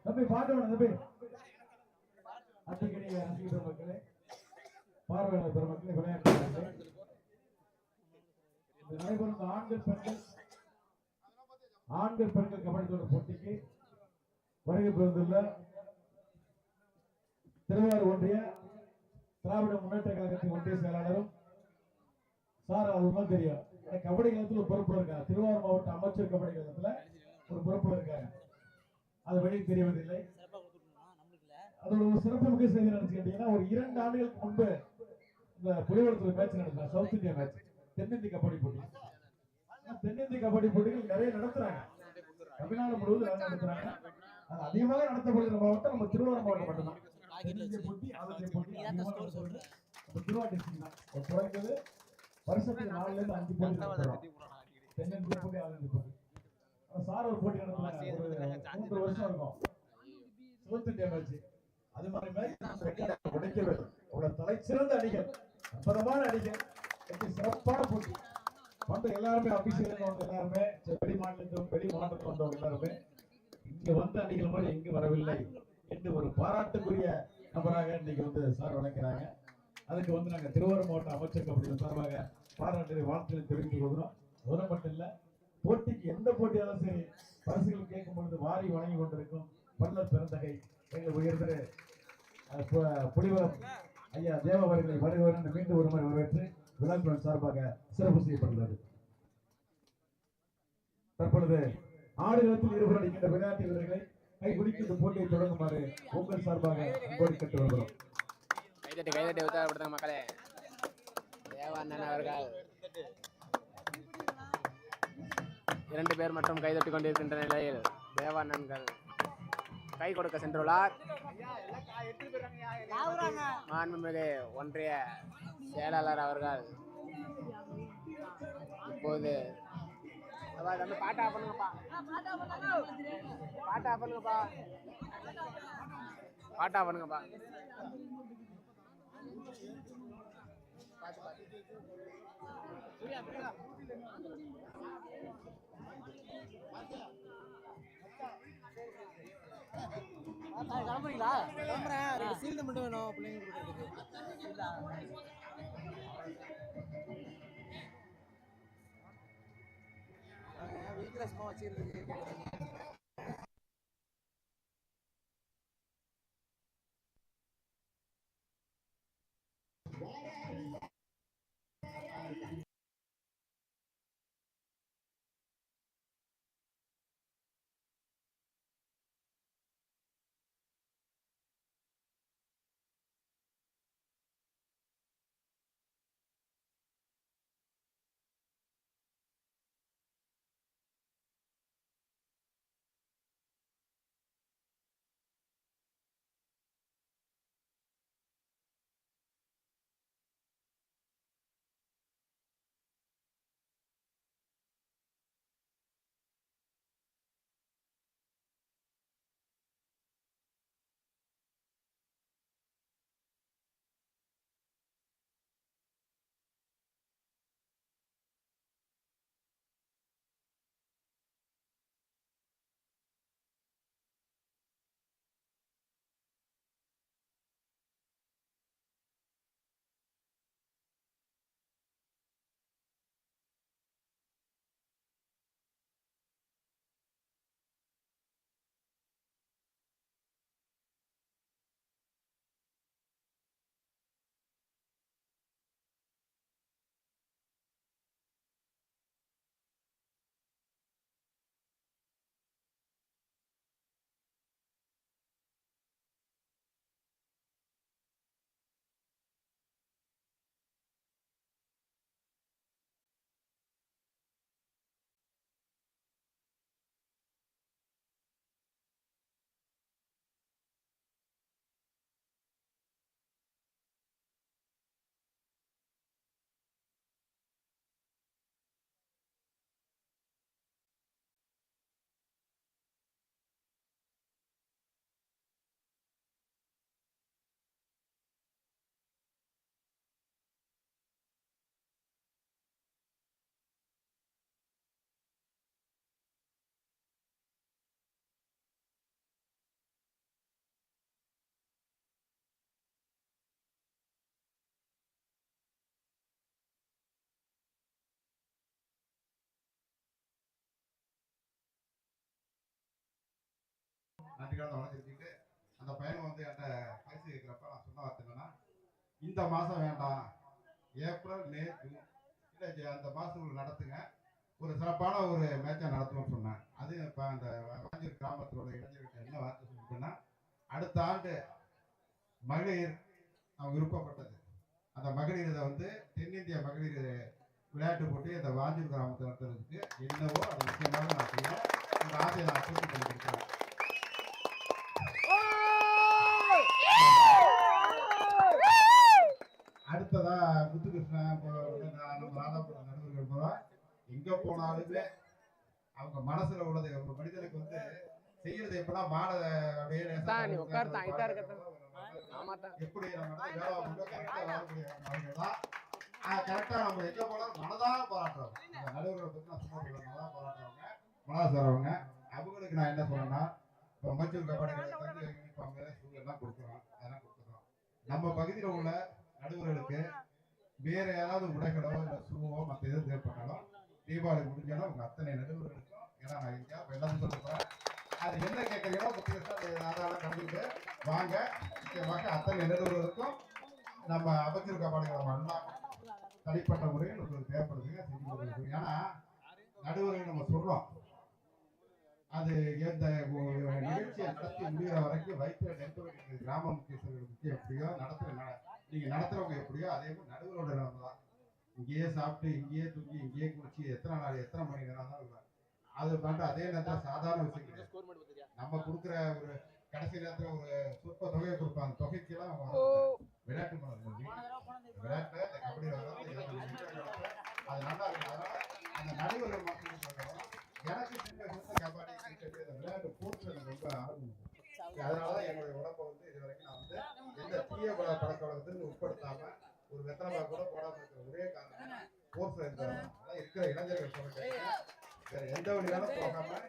B: தம்பி பாட்டு வேணும் தம்பி. அத்திக்கடி ரசிகர் பெருமக்களே, பார்வையாளர் பெருமக்களே, விளையாட்டு நடைபெறும் ஆண்கள் பெண்கள் கபடி தொடர் போட்டிக்கு வருகை பெறுந்துள்ள திருவாரூர் ஒன்றிய திராவிட முன்னேற்ற கழகத்தின் ஒன்றிய செயலாளரும் சார் அது தெரியும் கபடி கழகத்தில் ஒரு பொறுப்புல இருக்காங்க. திருவாரூர் மாவட்ட அமைச்சர் கபடி கழகத்துல ஒரு பொறுப்புல இருக்காங்க. அது வெளியில் தெரியவதில்லை. அதோட ஒரு சிறப்பு மிக செய்தி நினைச்சுக்கிட்டீங்கன்னா, ஒரு 2 ஆண்டுகளுக்கு முன்பு இந்த புலிவளத்துல மேட்ச் நடந்தாங்க. சவுத் இந்தியா மேட்ச், தென்னிந்திய கபடி போட்டி. தென்னிந்திய கபடி போட்டிகள் நிறைய நடத்துறாங்க, தமிழ்நாடு முழுவதும் நடத்துறாங்க. அது அதிகமாக நடத்தப்படுகிற மாவட்டம் நம்ம திருவாரூர் மாவட்டம் மட்டும்தான். தென்னிந்திய போட்டி, ஆலத்திய போட்டி திருவாரூர் டிஸ்ட்ரிக்ட் தான் குறைந்தது வருஷத்துக்கு 4 ல இருந்து 5 போட்டி நடத்துறோம். தென்னிந்திய போட்டி, ஆலத்திய போட்டி. சார் ஒரு போட்டி நடத்துறாங்க, ஒரு 3 வருஷம் இருக்கும். சவுத் இந்தியா மேட்ச், அது மாதிரி மேட்ச் உடைக்கிறது அவரோட தலைச்சிறந்த அணிகள், அற்புதமான அணிகள், சிறப்பான போட்டி. வந்து எல்லாருமே அபிஷேகம் வந்து எல்லாருமே வெளி மாநிலத்திலும் வெளி மாநிலத்தில் வந்தவங்க எல்லாருமே இங்க வந்த அணிகள் மாதிரி எங்கு வரவில்லை என்று ஒரு பாராட்டுக்குரிய நபராக இன்னைக்கு வந்து சார் வணக்கிறாங்க. அதுக்கு வந்து நாங்க திருவாரூர் மாவட்ட அமைச்சர் கபடி சார்பாக பாராட்டு வாழ்த்துக்களை தெரிவித்துக் கொள்கிறோம். அது மட்டும் இல்ல, போட்டிக்கு எந்த போட்டியாலும் சரி பரிசுகள் கேட்கும் பொழுது வாரி வழங்கி கொண்டிருக்கும் பல்லர் பெருந்தகை எங்கள் உயர்ந்த புலிவரம் ஐயா தேவ அவர்களை வருகிறேன் மீண்டும் ஒரு முறை வரவேற்று விழாக்குழு சார்பாக சிறப்பு செய்யப்படுகிறது. தற்பொழுது ஆடுகளத்தில் இருவர் அடிக்கின்ற விளையாட்டு வீரர்களை கைகுடிக்கின்ற போட்டியை தொடங்குமாறு உங்கள் சார்பாக அன்போடு கேட்டு வருகிறோம்.
G: கைதட்டி உற்சாகப்படுத்துங்க மக்களே. தேவாண்ணன் அவர்கள் 2 பேர் மட்டும் கைதட்டி கொண்டிருக்கின்ற நிலையில் தேவாண்ணன்கள் கை கொடுக்க சென்றுள்ளார். மாண்புமிகு ஒன்றிய செயலாளர் அவர்கள் இப்போது பாட்டா பண்ணுங்கப்பா, பாட்டா பண்ணுங்கப்பா, பாட்டா பண்ணுங்கப்பா.
F: கிளம்புறீங்களா? கிளம்புறேன். சீல்டு மட்டும் வேணும் பிள்ளைங்களுக்கு. வீட்டில் சும்மா வச்சிருக்கு.
E: நன்றிக்கான வளர்த்துக்கிட்டு அந்த பையன் வந்து என்கிட்ட பரிசு கேட்குறப்ப நான் சொன்ன வார்த்தை என்னன்னா, இந்த மாதம் வேண்டாம், ஏப்ரல் மே ஜூன் இல்லை அந்த மாதத்துக்குள்ள நடத்துங்க, ஒரு சிறப்பான ஒரு மேட்சை நடத்துவோம்னு சொன்னேன். அது இப்போ அந்த வாஞ்சூர் கிராமத்தோட இளைஞர்கிட்ட என்ன வார்த்தை சொல்லிட்டேன்னா, அடுத்த ஆண்டு மகளிர் அவங்க விருப்பப்பட்டது அந்த மகளிர் இதை வந்து தென்னிந்திய மகளிர் விளையாட்டு போட்டி அந்த வாஞ்சூர் கிராமத்தில் நடத்துறதுக்கு என்னவோ அது விஷயமாக நான் செய்யணும். அந்த ஆசையை நான் பூர்த்தி பண்ணி கொடுக்குறேன். அடுத்ததா முத்துகிருஷ்ணன் நம்ம ராதாபுரம் நடுவர்கள் போல எங்க போனாலுமே அவங்க மனசுல உள்ளது ஒரு மனிதனுக்கு வந்து செய்யறது எப்படின்னா எப்படி நம்ம கரெக்டா நம்ம எங்க போனாலும் மனதாக போராடுறோம். நடுவர்களை பத்தி நான் சும்மா சொல்ல மனதாக போராடுறவங்க மனதா சார்வங்க. அவங்களுக்கு நான் என்ன சொல்றேன்னா, இப்போ அமைச்சர் கபாடி யூனிஃபார்ம் எல்லாம் கொடுக்குறோம், அதெல்லாம் கொடுத்துறோம். நம்ம பகுதியில் உள்ள நடுவர்களுக்கு வேற ஏதாவது உடைகளோ இல்லை ஷூவோ மற்ற எதுவும் தேவைப்பட்டாலும் தீபாவளி முடிஞ்சாலும் அவங்க அத்தனை நடுவர்களுக்கும், ஏன்னா நான் எங்கேயா வெள்ளம் சொல்லிருப்பேன், அது என்ன கேட்குறீங்களோ அதெல்லாம் கலந்துட்டு வாங்க. முக்கியமாக அத்தனை நடுவர்களுக்கும் நம்ம அமைச்சர் கபாடி நம்ம எல்லாம் தனிப்பட்ட முறையில் உங்களுக்கு தேவைப்படுதுங்க செஞ்சு கொடுக்குறது. ஏன்னா நடுவர்கள் நம்ம சொல்றோம், அது எந்த நிகழ்ச்சியை நடத்தி முடிகிற வரைக்கும் வயிற்று நெருப்பு கிராம முக்கியஸ்தர்களுக்கு எப்படியோ நீங்க நடத்துறவங்க எப்படியோ அதே மாதிரி நடுவரோட நிலைமை தான். இங்கேயே சாப்பிட்டு இங்கேயே தூங்கி இங்கேயே குளிச்சு எத்தனை நாள் எத்தனை மணி நேரம் தான் இருக்கும். அது பண்ணிட்டு அதே நேரத்தில் சாதாரண விஷயம் கிடையாது. நம்ம கொடுக்குற ஒரு கடைசி நேரத்தில் ஒரு சொற்ப தொகையை கொடுப்பாங்க. தொகைக்கெல்லாம் விளையாட்டு விளையாட்டுல இந்த கபடி அது நல்லா இருக்கு. அதனால அந்த நடுவர்கள் மக்கள் எனக்கு சின்ன கபடி கிரிக்கெட் விளையாட்டு போட்டு எனக்கு ரொம்ப ஆர்வம். அதனாலதான் என்னுடைய உடம்பை இது வரைக்கும் நான் எந்த தீய பழக்க வழக்கத்துக்கு உட்படுத்தாம ஒரு வெத்தலை கூட போடாம இருக்கிற ஒரே காரணம் ஸ்போர்ட்ஸ்ல இருக்கிற இளைஞர்கள் சொல்ல வேற எந்த வழியாலும் போகாம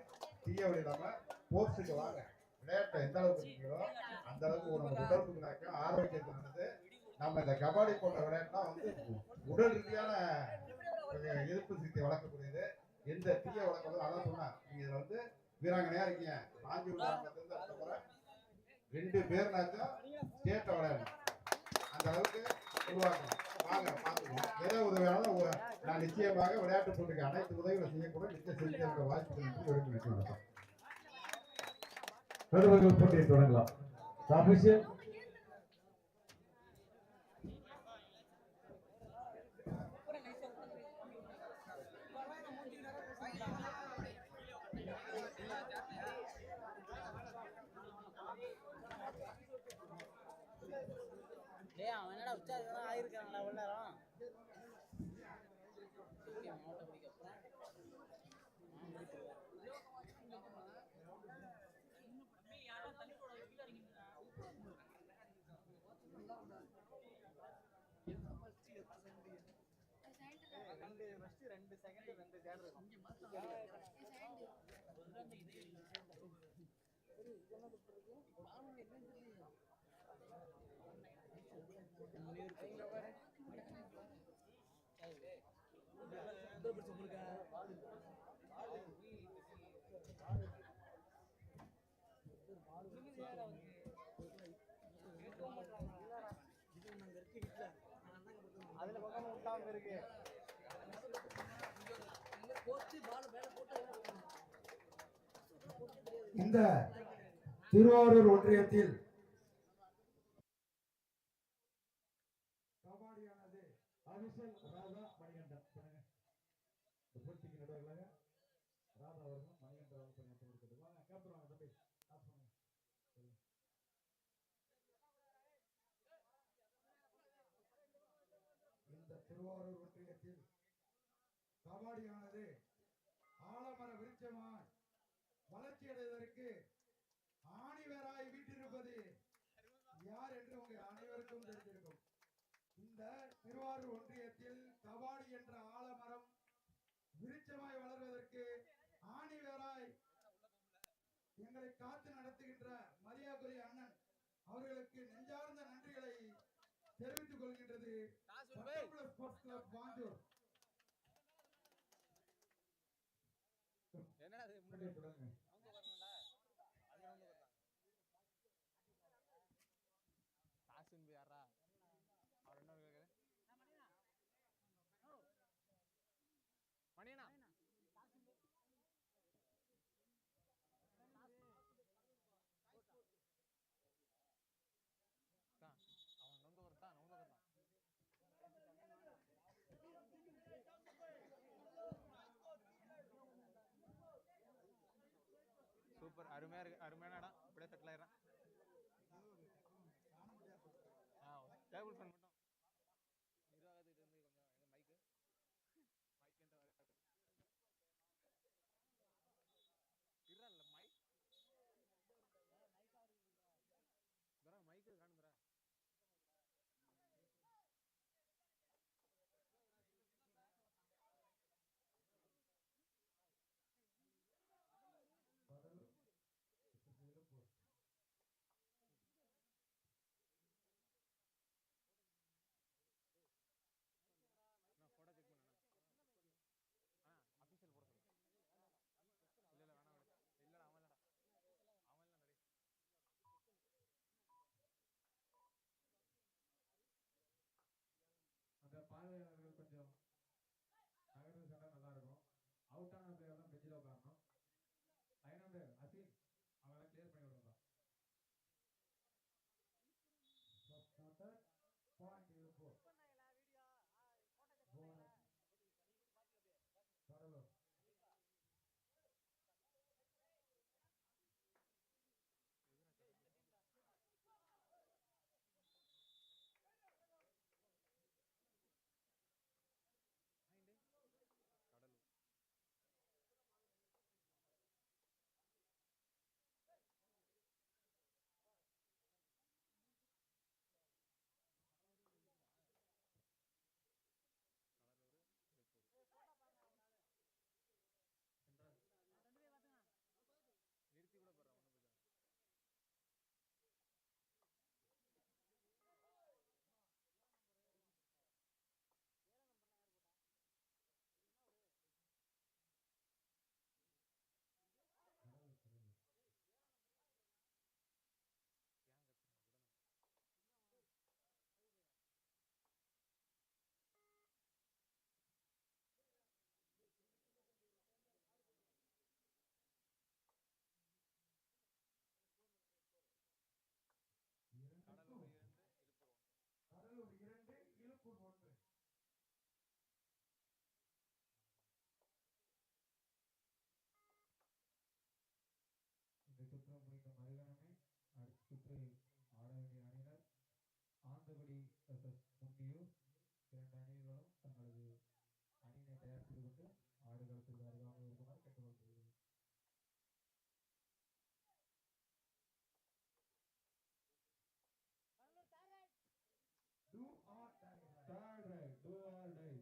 E: தீய வழி இல்லாம ஸ்போர்ட்ஸுக்கு வாங்க. விளையாட்டை எந்த அளவுக்கு இருக்கீங்களோ அந்த அளவுக்கு நம்ம உடம்புக்கு ஆரோக்கியத்தினது. நம்ம இந்த கபாடி போன்ற விளையாட்டுனா உடல் ரீதியான எதிர்ப்பு சக்தியை வளர்க்கக்கூடியது. எந்த தீய வழக்கம் அதான் சொன்னேன். நீங்க இதுல வீராங்கனையா இருக்கீங்க, பாஞ்சு விடாம 2 பேர்னாச்சும் ஸ்டேட்டை விளையாடணும். அந்த அளவுக்கு உருவாக்கணும். வாங்க பார்த்துக்கணும். எதை உதவியாலும் நான் நிச்சயமாக விளையாட்டு போட்டிக்கு அனைத்து உதவிகளை செய்யக்கூட நிச்சயம் செஞ்ச வாய்ப்பு
B: நடுவர்கள் போட்டியை தொடங்கலாம்.
F: அவன் என்னடா உற்சாகம் ஆயிருக்காங்களா உள்ள நேரம் அதுல பக்கம் விட்டாம இருக்கு.
B: இந்த திருவாரூர் ஒன்றியத்தில் கபாடியானது அபிஷேக் ராதா மணிகண்டன் இந்த போட்டிக்கு நடுவர்களாக ராதா அவர்கள் மணிகண்டன் அவர்கள் பணியாற்றி வாங்க கேப்டன் தம்பி
E: இந்த திருவாரூர் ஒன்றியத்தில் கபாடியானது ஆலமர விருட்சமாய் வளர்ச்சி அடைவதற்கு ஆணிவராய் வீட்டிருப்பது யார் என்று உங்கள் அனைவருக்கும் தெரிந்திருக்கும். இந்த திருவாரூர் ஒன்றியத்தில் கபாடி என்ற ஆலமரம் விருட்சமாய் வளர்வதற்கு ஆணிவராய் எங்களை காத்து நடத்துகின்ற மரியாதைக்குரிய அண்ணன் அவர்களுக்கு நெஞ்சார்ந்த நன்றிகளை தெரிவித்துக் கொள்கின்றது ஸ்போர்ட்ஸ் கிளப் வாஞ்சூர்.
D: சூப்பர், அருமையா இருக்கு. அருமையான இடம். அப்படியே செட்டில் ஆயிடுறேன். டேபிள் ஃபேன் மட்டும் நிர்வாகத்துக்கிட்ட இருந்து கொஞ்சம் எங்க மைக்கு காணுதுரா.
A: யாரு அசின் அவனை கிளியர் பண்ணி விடுங்க.
B: First quarter, point Iluppur. Bonus. Cuddalore.
D: Cuddalore நிறுத்தி கூட போடுறான் ஒன்றும் பிரச்சனை இல்லை. ஏன் கத்துறான் விடணும். கடலூர் 2 இழுப்பூர் 1.
B: கடலூர் 2 இழுப்பூர் 1.
A: இந்த சுற்று முடிந்த மறுகணமே அடுத்த சுற்று ஆட வேண்டிய அணியினர் ஆந்தகுடி vs முன்னியூர். இரண்டு அணிகளும் தங்களது அணியினை தயார் செய்து கொண்டு ஆடுகளத்திற்கு அருகாமல் இருக்குமாறு கேட்டுக்கொள்ளப்படுகிறது.
B: Do or die.
A: Third right, do or die.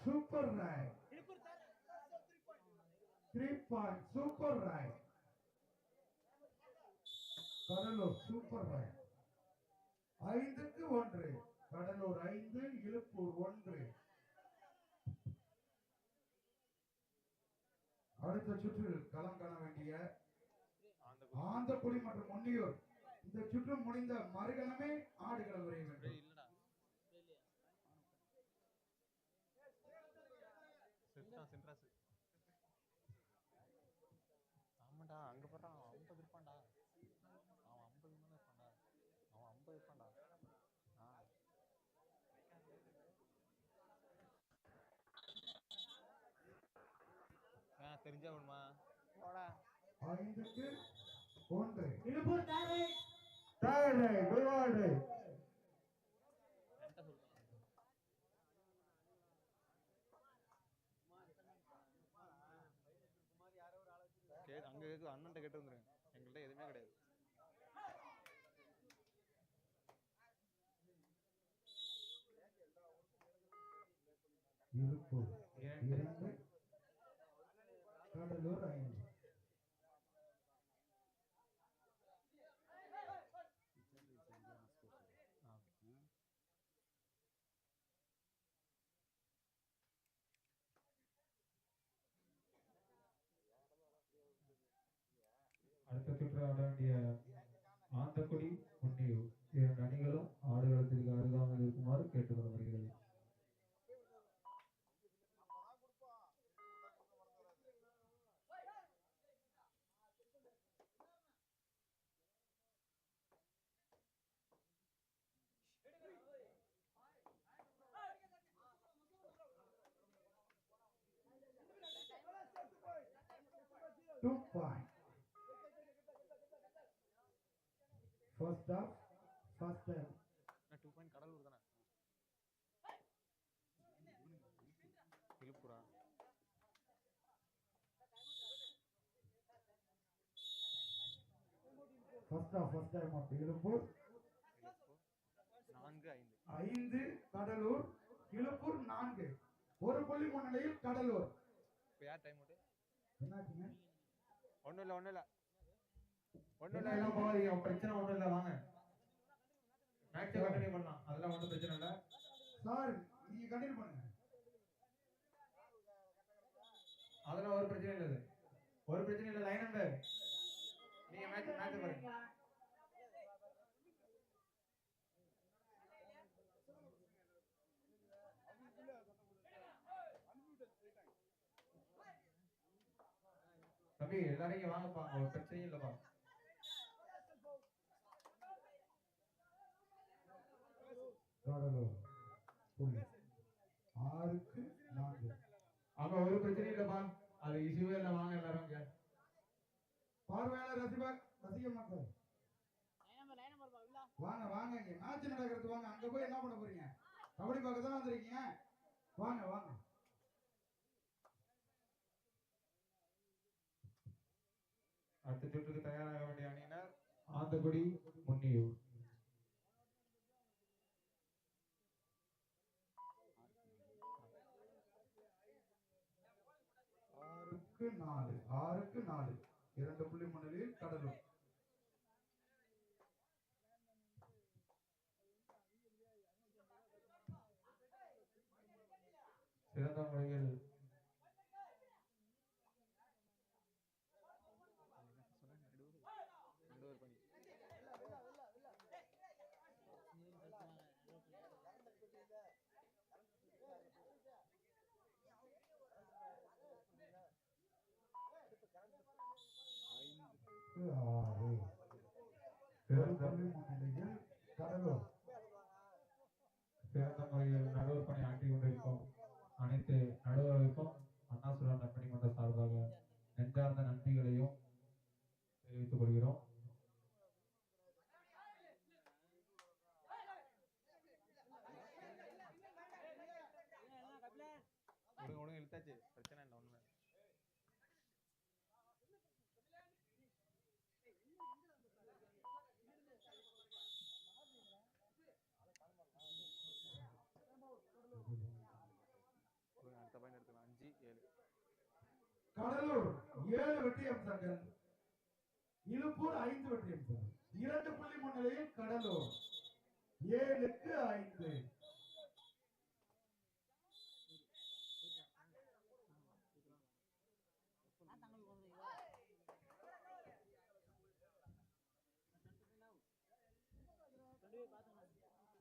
B: Super right. 3 point. Super right. Cuddalore super right. 5க்கு 1. Cuddalore 5 Iluppur 1. அடுத்த சுற்றில் களம் காண வேண்டிய ஆந்தக்குடி மற்றும் முன்னியூர். இந்த சுற்று முடிந்த மறுகணமே ஆடுகளம் வரைய வேண்டும்.
D: இல்லடா செத்தான் சென்ட்ராஸ். ஆமாண்டா அங்க போறான் 50 இருப்பான்டா. அவன் 50 மேல இருப்பான்டா. அவன் 50 இருப்பான்டா. தெரிஞ்சா வேணுமா போடா.
B: 5க்கு 1.
A: Iluppur third right, do or die.
D: அங்க அண்ணன்ட்ட கேட்டு வந்துருங்க. எங்கள்கிட்ட எதுவுமே கிடையாது.
B: இழுப்பூர் 2 கடலூர் 5.
A: அடுத்த சுற்று ஆட வேண்டிய ஆந்தக்குடி முன்னியூர் இரண்டு அணிகளும் ஆடுகளத்திற்கு அருகாமல் இருக்குமாறு கேட்டுக்கொள்ளப்படுகிறது.
B: Two point. First half, first time.
D: 2 point Cuddalore தானே. இழுப்புரா
B: First half, first time of Iluppur
D: 4-5
B: Cuddalore Iluppur 4. ஒரு புள்ளி முன்னிலையில் கடலூர்.
D: இப்போ யார் டைம் அவுட்?
B: என்னாச்சுங்க?
D: ஒண்ணும் இல்ல
A: எல்லாம் போகாதீங்க, பிரச்சனை ஒண்ணும் இல்ல, வாங்க மேட்சை கண்டினியூ பண்ணலாம், அதெல்லாம் ஒன்றும் பிரச்சனை இல்ல
B: சார். நீங்க கண்டினியூ பண்ணுங்க.
A: அதெல்லாம் ஒரு பிரச்சனை இல்லை. ஒரு பிரச்சனை இல்லை. லைன் நம்பர் நீங்க மேட்ச் பாருங்க. தம்பி எல்லாரும் இங்க வாங்கப்பா, ஒரு பிரச்சனையும் இல்லப்பா.
E: புள்ளி 6க்கு 4.
A: அங்க ஒரு பிரச்சனையும் இல்லப்பா, அது இஷ்யூவே இல்லை. வாங்க எல்லாரும் இங்க.
E: பார்வையாளர் ரசிக மக்கள் வாங்க வாங்க, இங்க மேட்ச் நடக்கிறது. வாங்க அங்க போய் என்ன பண்ண போறீங்க? கபடி பார்க்க தான் வந்திருக்கீங்க. வாங்க வாங்க.
A: அடுத்த சுற்றுக்கு தயாராக வேண்டிய அணியினர் ஆந்தக்குடி, முன்னியூர்.
E: ஆறுக்கு 4 2 புள்ளி முன்னிலையில் கடலூர்.
A: சிறந்த முறையில் சிறந்த முறையில் நடுவர் பணி ஆற்றி கொண்டிருக்கும் அனைத்து நடுவர்களுக்கும் அண்ணாசுரா நற்பணி மன்ற சார்பாக நெஞ்சார்ந்த நன்றிகளையும் தெரிவித்துக் கொள்கிறோம். இழுத்தாச்சு, பிரச்சனை இல்லை ஒண்ணுமே. அடுத்த பாயிண்ட் எடுத்துக்கலாம். 5-7
E: கடலூர் 7 வெற்றி அம்சங்கள், இழுப்பூர் 5 வெற்றி அம்சங்கள். 2 புள்ளி முன்னிலையில் கடலூர் 7க்கு 5.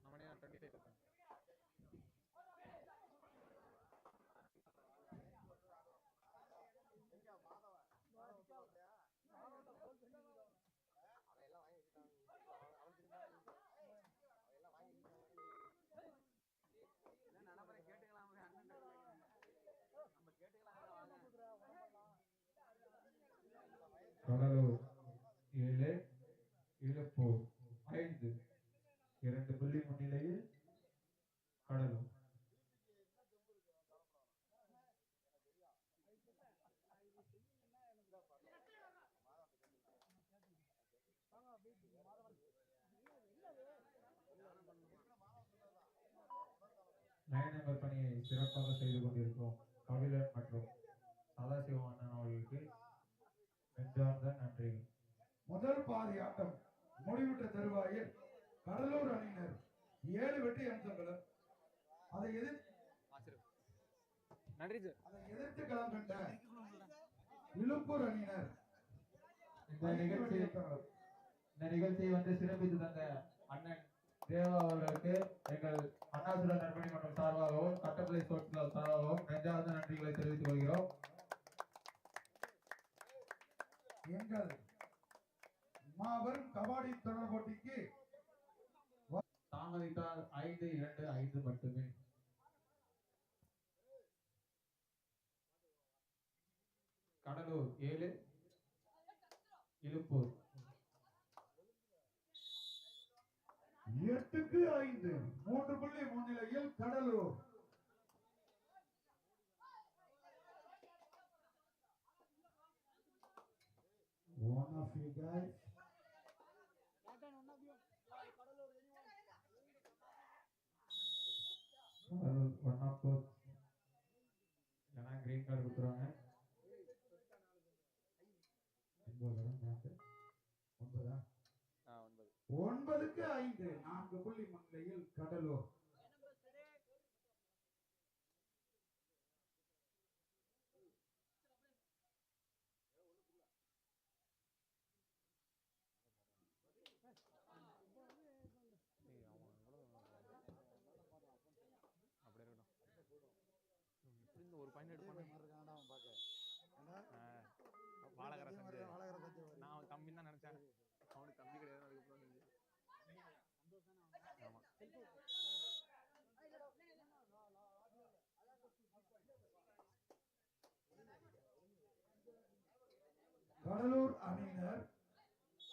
D: நம்மளே 25
A: கடலூர் 7, இழுப்பூர் 5. 2 புள்ளி முன்னிலையில் கடலூர். லைன் நம்பர் பணியை சிறப்பாக செய்து கொண்டிருக்கும் கபிலன் மற்றும் சதாசிவம் அண்ணன் அவர்களுக்கு நெஞ்சார்ந்த நன்றிகள்.
E: முதல் பாதி ஆட்டம் முடிவுற்ற தருவாயில் கடலூர் அணியினர் 7 வெற்றி அம்சங்களும் அதை எதிர்த்து களம் கண்ட இழுப்பூர் அணியினர்
A: இந்த நிகழ்ச்சியை வந்து சிறப்பித்து தந்த அண்ணன் தேவா அவர்களுக்கு எங்கள் அண்ணாசுர நற்பணி மன்றம் சார்பாகவும் கட்டப்பளை ஸ்போர்ட்ஸ் சார்பாகவும் நெஞ்சார்ந்த நன்றிகளை தெரிவித்துக் கொள்கிறோம்.
E: எங்கள் மாபெரும் கபாடி தொடர் போட்டிக்கு
A: தாமதித்தால் 5-2-5 மட்டுமே. கடலூர் 7, இழுப்பூர்
E: 8க்கு 5. 3 புள்ளி முன்னிலையில் Cuddalore. One of you guys.
A: One of course இல்லைன்னா கிரீன் கார்டு கொடுத்துருவாங்க.
E: 9க்கு 5. 4 புள்ளி முன்னிலையில் கடலூர்.
D: பாயிண்ட் எடுப்பானே
F: மாதிரி இருக்கான்டா அவன் பார்க்க.
D: வாழகரை செஞ்சு
F: வாழகிற சஞ்சய் மாதிரி.
D: நான் அவன் கம்மின்னு தான் நினைச்சேன். அவனுக்கு கம்மி கிடையாது. அதுக்கப்புறம் செஞ்சு ஆமா
E: கடலூர் அணியினர்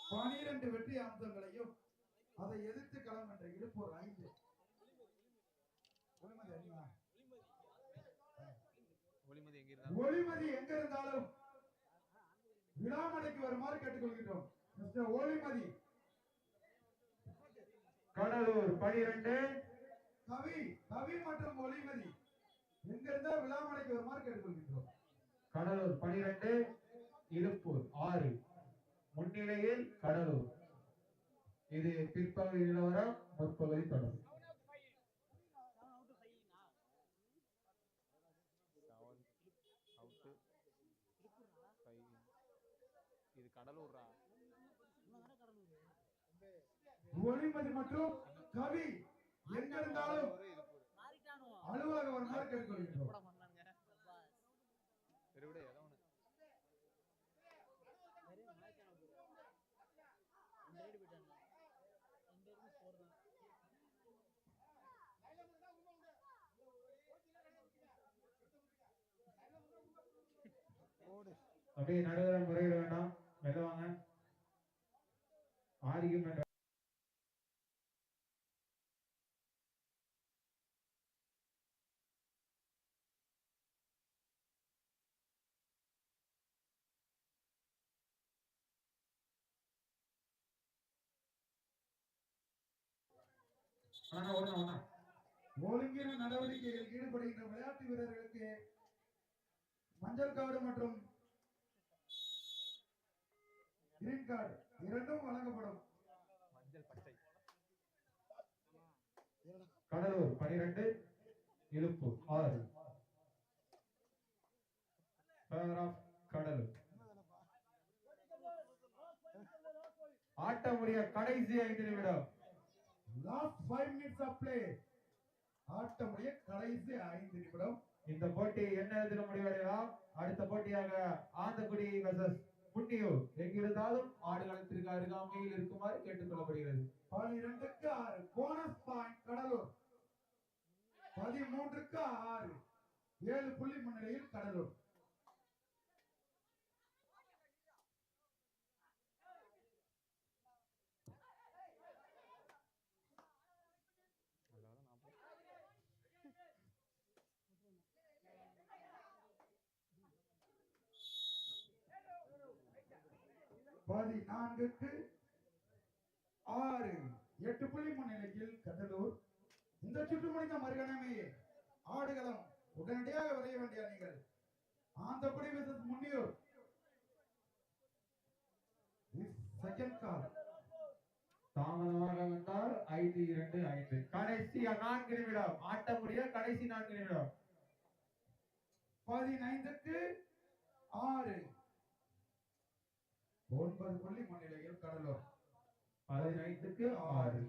E: 12 வெற்றி அம்சங்களையும் அதை எதிர்த்து களம் என்ற இழுப்போர் 5. ஒளிமதி அணியா?
D: ஒளிமதி எங்க இருந்தாலும்
E: ஒளிமதி எங்க இருந்தாலும் விழாமடைக்கு வருமாறு கேட்டுக்கொள்கின்றோம். மிஸ்டர் ஒளிமதி.
A: கடலூர் 12
E: கவி கவி மற்றும் ஒளிமதி எங்க இருந்தா விழாமடைக்கு வருமாறு கேட்டுக்கொள்கின்றோம்.
A: கடலூர் 12 இழுப்பூர் 6 முன்னிலையில் கடலூர். இது பிற்பகுதி நிலவரம், முற்பகுதி தொடரும்.
D: இது கடலூர்ரா.
E: ஒளிமதி மற்றும் கவி எங்க இருந்தாலும் அலுவலகம் வருமாறு கேட்டுக்கொள்கின்றோம்.
D: சரி விட ஏதோ ஒண்ணு.
A: அப்படியே நடுவர் முறையிட வேண்டாம், வெளில வாங்க. ஆர்கியூமெண்ட்
E: ஒழுங்கின நடவடிக்கைகளில் ஈடுபடுகின்ற விளையாட்டு வீரர்களுக்கு மஞ்சள் கார்டு மற்றும் கிரீன் கார்டு இரண்டும் வழங்கப்படும்.
D: மஞ்சள் பச்சை.
A: கடலூர் 12 இழுப்பூர் 6. கடலூர் ஆட்ட முடிய கடைசி 5 நிமிடம்.
E: Last 5 minutes of play. ஆட்ட முடிய கடைசி 5 நிமிடம்.
A: இந்த போட்டி என்ன நேரத்தில் முடிவடையலாம். அடுத்த போட்டியாக ஆந்தக்குடி வெர்சஸ் முன்னியூர் எங்கிருந்தாலும் ஆடுகளத்திற்கு அருகாமையில் இருக்குமாறு கேட்டுக்கொள்ளப்படுகிறது.
E: 12க்கு 6 போனஸ் பாயிண்ட் கடலூர். 13க்கு 6 7 புள்ளி முன்னிலையில் கடலூர். பாதி 4க்கு 6 8 புள்ளி முன்னிலையில் கடலூர். இந்த சுற்று முடிந்த மறுகணமே ஆடுகளம் உடனடியாக விளைய வேண்டிய அணிகள் ஆந்தக்குடி வெர்சஸ் முன்னியூர். செகண்ட் கால்
A: தாமதமாக வந்தால் 5-2-5. கடைசி 4 நிமிடம். ஆட்ட முடிய கடைசி 4 நிமிடம்.
E: 15க்கு 6 9 புள்ளி முன்னிலையில் கடலூர்.
A: 15க்கு 6.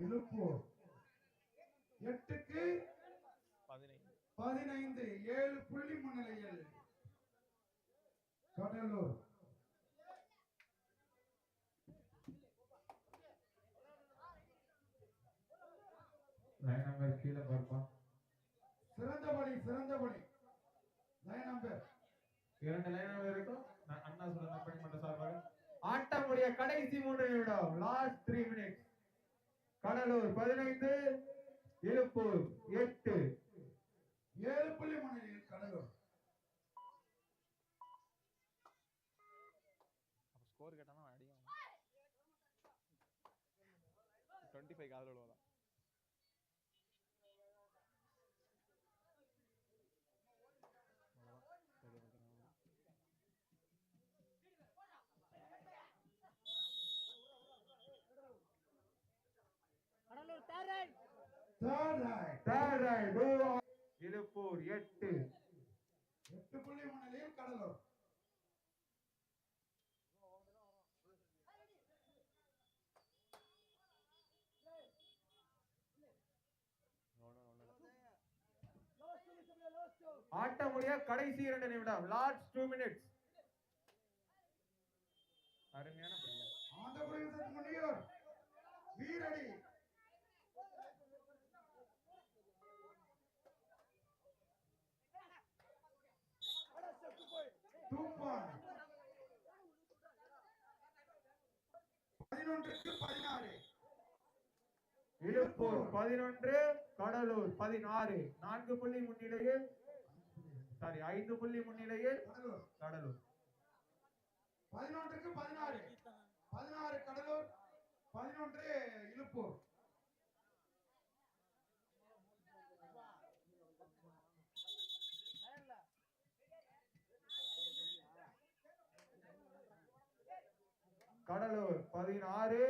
E: இழுப்பூர் 8க்கு 15 7 புள்ளி முன்னிலையில் கடலூர்.
A: லைன் நம்பர் கீழே பார்ப்போம்.
E: சிறந்த பணி லைன் நம்பர்
A: 2 லைன் நம்பர் இருக்கும். அண்ணா சொல்லுங்க பணிமன்ற சார்பாக. ஆட்ட முடிய கடைசி 3 நிமிடம். Last 3 minutes. கடலூர் 15 இழுப்பூர் 8
E: 7 புள்ளி முன்னிலையில் கடலூர்.
D: அப்ப ஸ்கோர் கேட்டானா அடியும். 25 காதல் விழுவதா.
F: Cuddalore 3
A: Third right. இழுப்பூர் 8.
E: 8 புள்ளி முன்னிலையில் கடலூர்.
A: ஆட்டம் முடிய கடைசி 2 நிமிடம். Last 2 minutes. அருமையான புள்ளி.
E: ஆந்தகுடி விசத் முனியூர் வீரடி தூப்பான் 11க்கு 16.
A: இழுப்பூர் 11, கடலூர் 16. 4 புள்ளி முன்னிலையில் 5 புள்ளி முன்னிலையில்
E: கடலூர்
A: கடலூர்.
E: 11க்கு 16. 16 கடலூர், 11 இழுப்பூர்.
A: கடலூர் 16,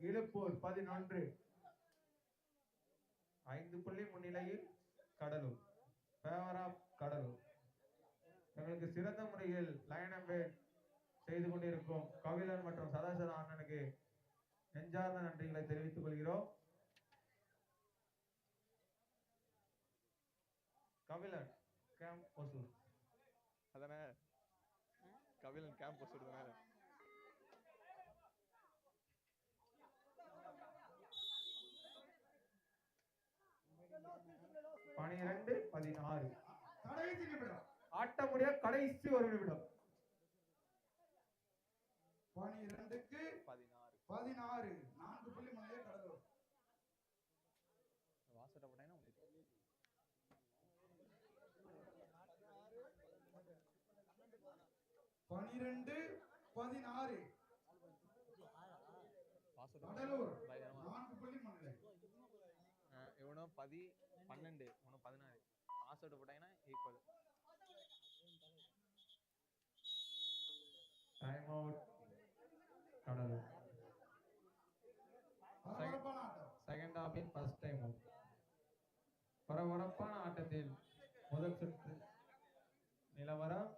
A: இழுப்பூர் 11. 5 புள்ளி முன்னிலையில் கடலூர். Favour of Cuddalore. எங்களுக்கு சிறந்த முறையில் லைன் அம்பேர் செய்து கொண்டிருக்கும் கபிலன் மற்றும் சதாசிவம் அண்ணனுக்கு நெஞ்சார்ந்த நன்றிகளை தெரிவித்துக் கொள்கிறோம். கபிலன் கேம்ப் ஒசூர்
D: அதானே கபிலன் கேம்ப் ஒசூர் தானே.
A: பனிரெண்டு 16.
E: கடைசி நிமிடம்.
A: ஆட்டம் முடிய கடைசி 1 நிமிடம்.
E: 12க்கு
D: 16.
E: 16. 4 புள்ளி முன்னிலையில் கடலூர்.
D: வாசட்ட போட்டேன்னா
E: 12, 16.
D: வாசட்ட
E: கடலூர் 4 புள்ளி முன்னிலை.
D: இவனும் 12, இவனும் 16. வாசட்ட போட்டாங்கன்னா ஈக்குவல்.
A: Time out Cuddalore.
E: பரபரப்பான ஆட்டம்.
A: செகண்ட் ஹாஃபின் ஃபர்ஸ்ட் டைம் அவுட். பரபரப்பான ஆட்டத்தில் முதல் சுற்று நிலவரம்.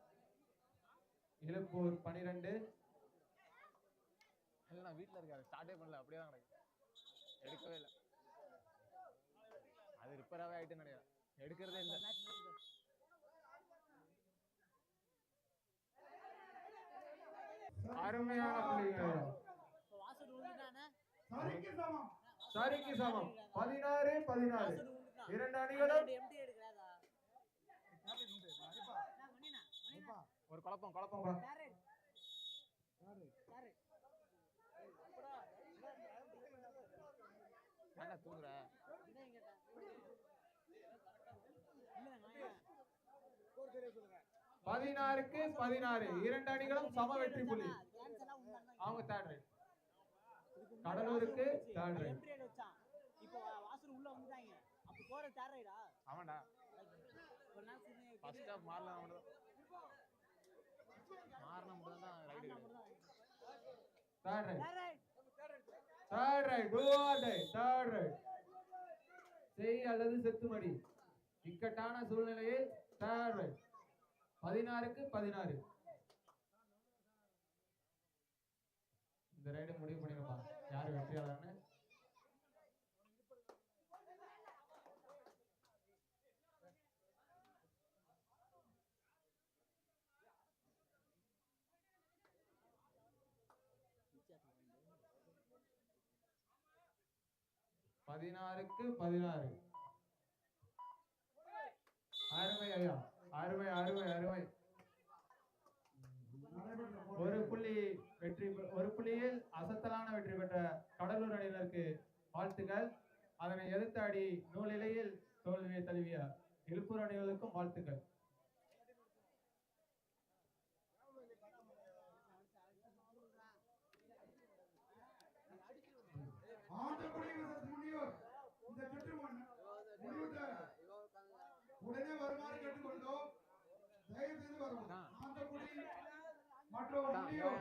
A: இழுப்பூர் 12.
D: இல்லை நான் வீட்டில் இருக்காரு, ஸ்டார்ட்டே பண்ணல, அப்படியே தான் கிடக்கு, எடுக்கவே இல்லை. அது ரிப்பேராகவே ஆகிட்டுன்னு நினைக்கிறேன், எடுக்கிறதே இல்லை.
A: அருமையான புள்ளிகள்.
E: சரிக்கு சமம்.
A: சரிக்கு சமம். 16, 16. 2 அணிகளும்
D: ஒரு குழப்பம் ஏன்டா தூங்குற?
A: 16க்கு 16. 2 அணிகளும் சம வெற்றி புள்ளி. அவங்க தேர்ட் ரைட். கடலூருக்கு தேர்ட் ரைட்.
F: இப்போ வாசல் உள்ள வந்துட்டாங்க. அப்ப போற தேர்ட் ரைடா?
D: ஆமாண்டா. ஃபர்ஸ்ட் ஹாஃப் மாறலாம் மட்டும் தான் ரைட் கிடையாது.
A: Third right. Third right. Do or die. Third right. செய் அல்லது செத்துமடி. இக்கட்டான சூழ்நிலையில் தேர்ட் ரைட். 16க்கு 16. இந்த ரைடு முடிவு பண்ணிடலாம் யார் வெற்றியாளர்னு. பதினாறுக்கு 16. அருமை ஐயா, அருமை அருமை அருமை. ஒரு புள்ளியில் அசத்தலான வெற்றி பெற்ற கடலூர் அணியினருக்கு வாழ்த்துக்கள். அதனை எதிர்த்து ஆடி நூலிலையில் தோல்வியை தழுவிய இழுப்பூர் அணிகளுக்கும் வாழ்த்துக்கள்.
E: ஆந்தகுடி விசத் முனியூர் இந்த சுற்று உடனே வருமாறு கேட்டுக்கொண்டோம். தயவு செய்து வரவும். ஆந்தகுடி மற்றும் முனியூர்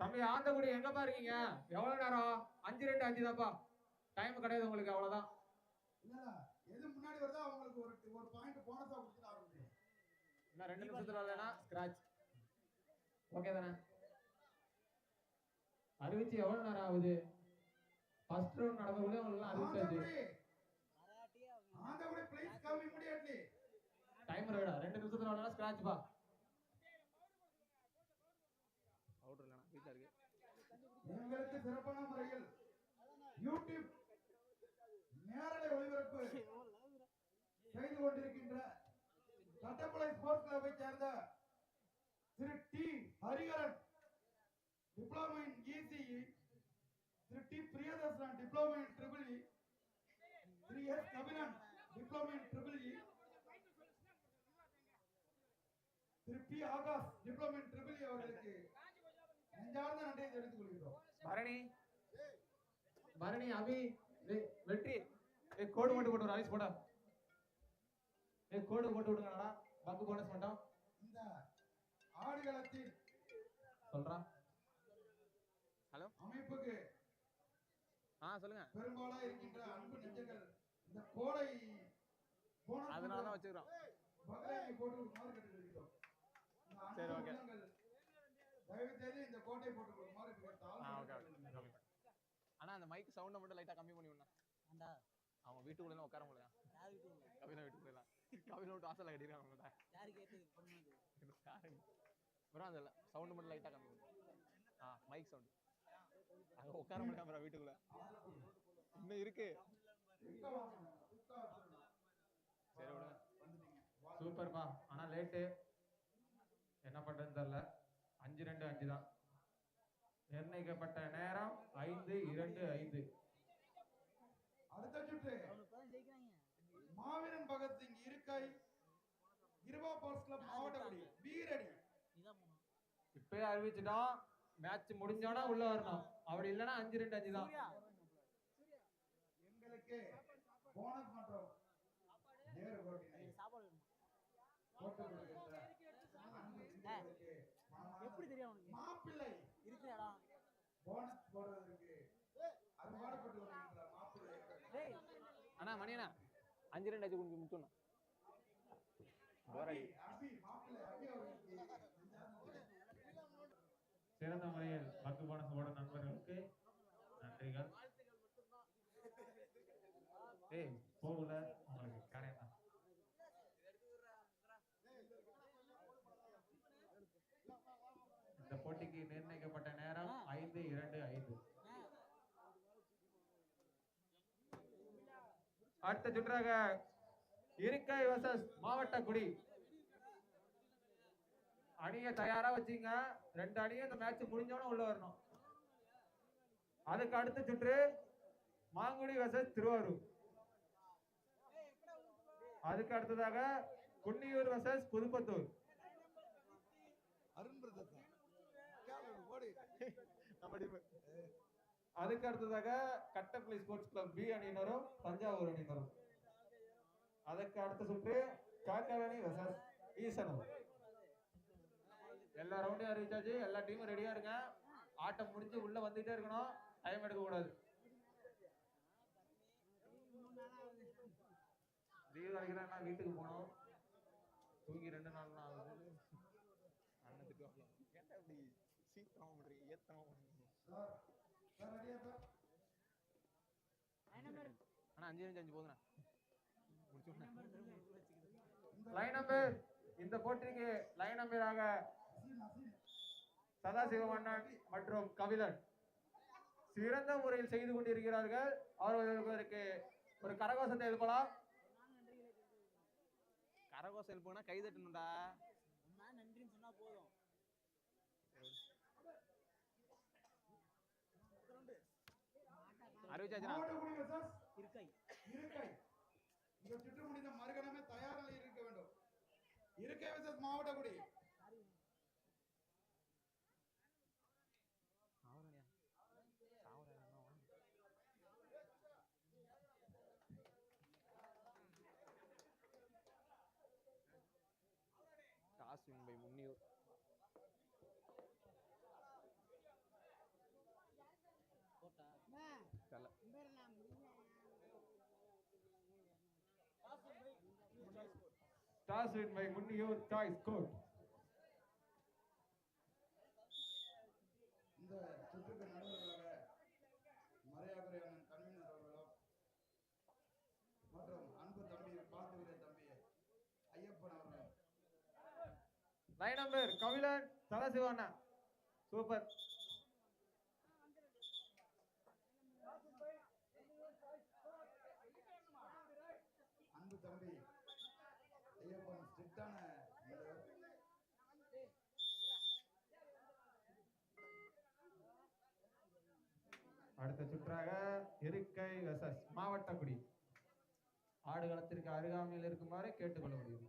A: தம்பி ஆந்தக்குடி எங்கப்பா இருக்கீங்க? எவ்வளவு நேரம்? 5-2-5 தான்ப்பா. டைம் கிடையாது உங்களுக்கு, அவ்வளவுதான்.
E: இல்ல எது முன்னாடி வருதோ அவங்களுக்கு ஒரு பாயிண்ட் போனஸா கொடுத்துட்டு ஆரம்பிக்கும்.
A: இன்னும் 2 நிமிஷத்துல வரலனா ஸ்கிராட்ச். ஓகே தானே? அறிவிச்சு எவ்வளவு நேரம் ஆகுது? ஃபர்ஸ்ட் ரவுண்ட் நடந்தவுடனே உங்களுக்கு அறிவிச்சாச்சு.
E: ஆந்தகுடி ப்ளீஸ் கம் இமிடியேட்லி.
A: டைமர் வேடா 2 நிமிஷத்துல வரலனா ஸ்கிராட்ச் பா.
G: அவுட்டர் இல்லனா வீட்ல இருக்கு.
E: எங்களுக்கு சிறப்பான முறையில் யூடியூப் நேரலை ஒளிபரப்பு செய்து கொண்டிருக்கின்ற கட்டப்பளை ஸ்போர்ட்ஸ் கிளப்பை சேர்ந்த திரு T Hariharan diploma in ECE, திரு T Priyadarshan diploma in triple E, திரு S Kabilan diploma in triple E, திரு P Akash diploma in triple E அவர்களுக்கு நெஞ்சார்ந்த நன்றியை தெரிவித்துக் கொள்கிறோம்.
A: பரணி அபி வெற்றி கோடு போட்டு போட்டு ஐஸ் போடா. கோடு போட்டு விடுங்கடா. பக்கு போனஸ் மட்டும்
E: இந்த ஆடுகளத்தில்
A: சொல்றான்.
G: ஹலோ
E: அமைப்புக்கு
G: சொல்லுங்க.
E: பெரும்பாலா இருக்கின்ற அன்பு நெஞ்சங்கள் இந்த கோடை போனஸ்
G: அதனால தான் வச்சிருக்கோம்.
E: பகலை போட்டு கொடுக்குமாறு கேட்டுக்கொள்கிறோம்.
G: சரி ஓகே.
E: தயவு செய்து இந்த கோட்டை போட்டு கொடுக்குமாறு கேட்டால்.
G: ஓகே. ஆனா அந்த மைக் சவுண்ட மட்டும் லைட்டா கம்மி பண்ணி விடணும்.
F: ஆண்டா
G: அவங்க வீட்டுக்குள்ள எல்லாம் உட்கார முடியல.
F: யார் வீட்டுல?
G: கவினா வீட்டுக்குள்ள எல்லாம். கவினா விட்டு வாசல்ல கட்டிருக்காங்க அவங்க.
F: யாரு கேட்டது பொண்ணுது?
G: ப்ரோ அந்த சவுண்ட் மட்டும் லைட்டா கம்மி பண்ணு. Mic sound. அங்க உட்கார முடியாம ப்ரோ வீட்டுக்குள்ள. இன்னும் இருக்கு. சரி விடுங்க.
A: சூப்பர்ப்பா. ஆனா லேட்டு என்ன பண்றதுன்னு தெரியல. 5-2-5 தான் நிர்ணயிக்கப்பட்ட நேரம். 5-2-5.
E: அடுத்த சுற்று
F: ஜெயிக்கிறாங்க.
E: மாவீரன் பகத்சிங் இருக்கை இருவா ஸ்போர்ட்ஸ் கிளப் மாவட்டக்குடி வீரடி.
F: இதான் போனோம்.
A: இப்பயே அறிவிச்சிட்டோம். மேட்ச் முடிஞ்சோனா உள்ள வரணும். அப்படி இல்லனா 5-2-5 தான்.
E: எங்களுக்கு போனஸ் மற்றும் நேரு கோட்டினை
F: சாப்பாடு
E: போட்டு கொடுக்கின்ற அன்பு நெஞ்சங்களுக்கு
F: எப்படி தெரியும் உனக்கு?
E: மாப்பிள்ளை
F: இருக்கிறாடா.
E: போனஸ் போடுவதற்கு அறுபாடுபட்டு வருகின்ற மாப்பிள்ளை
F: டேய்
G: அண்ணா மணி அண்ணா 5-2 கொஞ்சம் முத்துண்ணா.
E: அபி மாப்பிள்ளை அபி அவர்களுக்கு
A: சிறந்த முறையில் பக்கு போனஸ் போட நண்பர்களுக்கு நன்றிகள். போகல உங்களுக்கு கிடையாது. இந்த போட்டிக்கு நிர்ணயிக்கப்பட்ட நேரம் 5-2-5. அடுத்த சுற்றாக இருக்கை வர்சஸ் மாவட்டக்குடி. அணியை தயாரா வச்சுங்க. 2 அணியும் இந்த மேட்ச் முடிஞ்சோன்னு உள்ள வரணும். அதுக்கு அடுத்த சுற்று மாங்குடி வர்சஸ் திருவாரூர். அதுக்கு அடுத்ததாக குன்னியூர் வர்சஸ் புதுப்பத்தூர். அதுக்கு அடுத்ததாக கட்டப்பள்ளி ஸ்போர்ட்ஸ் கிளப் பி அணியினரும் தஞ்சாவூர் அணியினரும். அதுக்கு அடுத்த சுற்று காக்காரணி வர்சஸ் ஈசனூர். எல்லா ரவுண்டையும் அறிவிச்சாச்சு. எல்லா டீமும் ரெடியா இருங்க. ஆட்டம் முடிஞ்சு உள்ள வந்துட்டே இருக்கணும். டைம் எடுக்க கூடாது. லீவ் அடிக்கிறா வீட்டுக்கு போனோம். தூங்கி 2 நாள் ஆகுது.
G: அண்ணன் திட்டுவாங்க. கேட்டா இப்படி சீக்கிரமா பண்றீங்க ஏத்தமா பண்ணுங்க.
E: சார் ரெடியா சார்?
G: அண்ணா 5-5 போதுண்ணா. முடிச்சுண்ணா.
A: லைன் நம்பர் இந்த போட்டிக்கு லைன் நம்பராக சதாசிவமன்னன் மற்றும் கபிலன் சிறந்த முறையில் செய்து கொண்டிருக்கிறார்கள். அவர்களுக்கு ஒரு கரகோஷத்தை எழுப்பலாம்.
G: கரகோஷம் எழுப்புனா கை தட்டணும்டா.
F: நன்றின்னு சொன்னா போதும்.
G: அறிவிச்சாச்சுண்ணா.
E: மாவட்டக்குடி வர்சஸ்
F: இருக்கை.
E: இருக்கை. இந்த சுற்று முடிந்த மறுகணமே தயார் நிலையில் இருக்க வேண்டும். இருக்கை வர்சஸ் மாவட்டக்குடி.
G: Toss win by Munniyur.
A: Toss win by Munniyur choice court.
E: இந்த சுற்றுக்கு நடுவர்களாக மரியாதை அண்ணன் கன்வீனர் அவர்களும் மற்றும் அன்பு தம்பி பார்த்துவிட தம்பி ஐயப்பன் அவர்கள்.
A: லைன் நம்பர் கவிலன் சதாசிவண்ணா சூப்பர்.
E: அன்பு தம்பி ஐயப்பன் ஸ்ட்ரிக்டான
A: அடுத்த சுற்றாக இருக்கை வெசஸ் மாவட்டக்குடி. ஆடுகளத்திற்கு அருகாமையில் இருக்குமாறு கேட்டுக்கொள்ள முடியும்.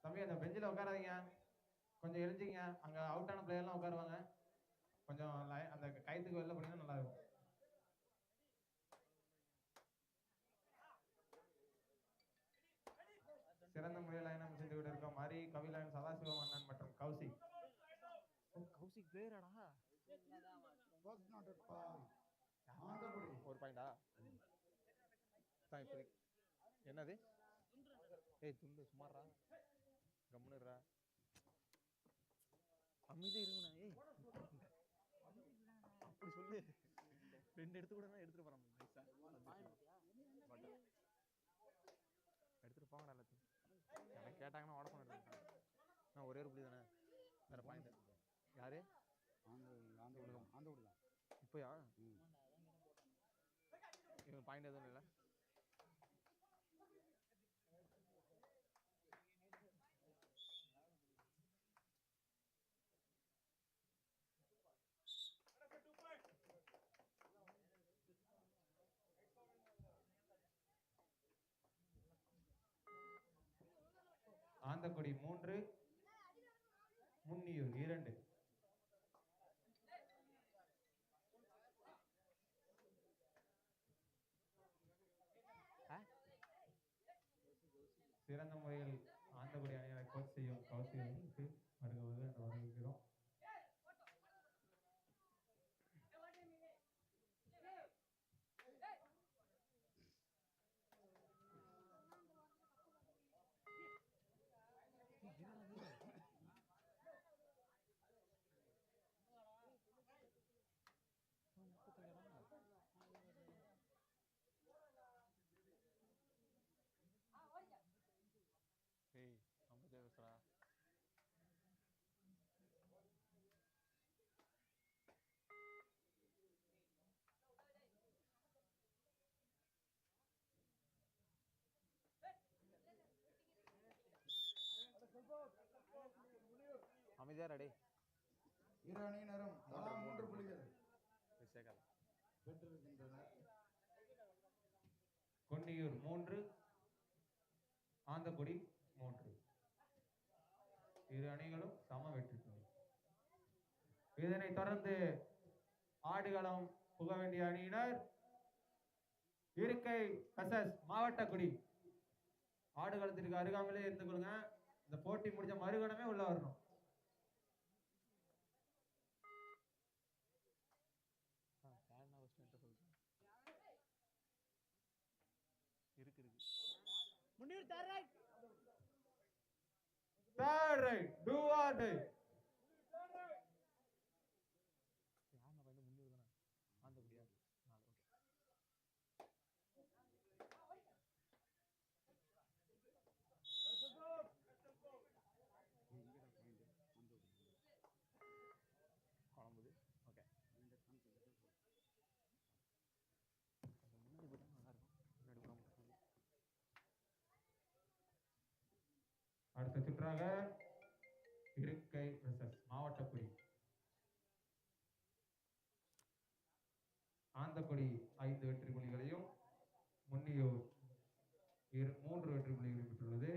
A: தம்பி அந்த பெஞ்சில் உட்காராதீங்க, கொஞ்சம் எழுஞ்சிங்க. அங்க அவுட்டான பிளேயர்லாம் உட்காருவாங்க. கொஞ்சம் அந்த கைத்துக்கு வெளில போனீங்கன்னா நல்லா இருக்கும். சிறந்த முறையில் லைனம் சென்று விட இருக்க மாதிரி கவிலாயன் சதாசிவம் அண்ணன் மற்றும் கௌசிக்.
G: கௌசிக் பேராடா
D: ஒரு பாயிண்டா என்னது? ஏய் துண்டு சுமாரா கம்முனுறா அமைதியா இருக்குண்ணா. ஏய் அப்படி சொல்லு. 2 எடுத்து கூட எடுத்துட்டு போறான். எடுத்துட்டு போங்கடா எல்லாத்தையும். எனக்கு கேட்டாங்கன்னா ஓட பண்ண நான் ஒரே ஒரு புள்ளி தானே, வேற பாயிண்ட். யாரு? இப்போயா இவன் பாயிண்ட் எதுவும் இல்லை.
A: ஆந்தக்குடி 3 முன்னியூர் 2. சிறந்த முறையில் ஆந்தக்குடி அணியை கோச் செய்யும் கௌசிகளுக்கு வருகிறது என்று வரவேற்கிறோம்.
D: ஏய் அமைதியா பேசுறா. அமைதியா ரெடி.
E: இரு அணியினரும் தலா 3 புள்ளிகள் பெற்றிருக்கின்றனர்.
A: கொன்னியூர் 3 ஆந்தக்குடி 3. இரு அணிகளும் சம வெற்றி புள்ளி. இதனைத் தொடர்ந்து ஆடுகளம் புக வேண்டிய அணியினர் இருக்கை வெசஸ் மாவட்டக்குடி. ஆடுகளத்திற்கு அருகாமையிலே இருந்து கொள்ளுங்க. இந்த போட்டி முடிஞ்ச மறுகணமே உள்ள வரணும்.
D: இருக்கு
F: Munniyur third right.
A: Third raid do or die.
D: யாருன்னா பையன் முன்னூறு தானே ஆந்தக்குடியா 4. குழம்புது ஓகே. முன்னாடி போட்டா நல்லா இருக்கும். முன்னாடி போடாம
A: அடுத்த சுற்றாக இருக்கை வெர்சஸ் மாவட்டக்குடி. ஆந்தக்குடி 5 வெற்றி புள்ளிகளையும் முன்னியூர் 3 வெற்றி புள்ளிகளையும் பெற்றுள்ளது.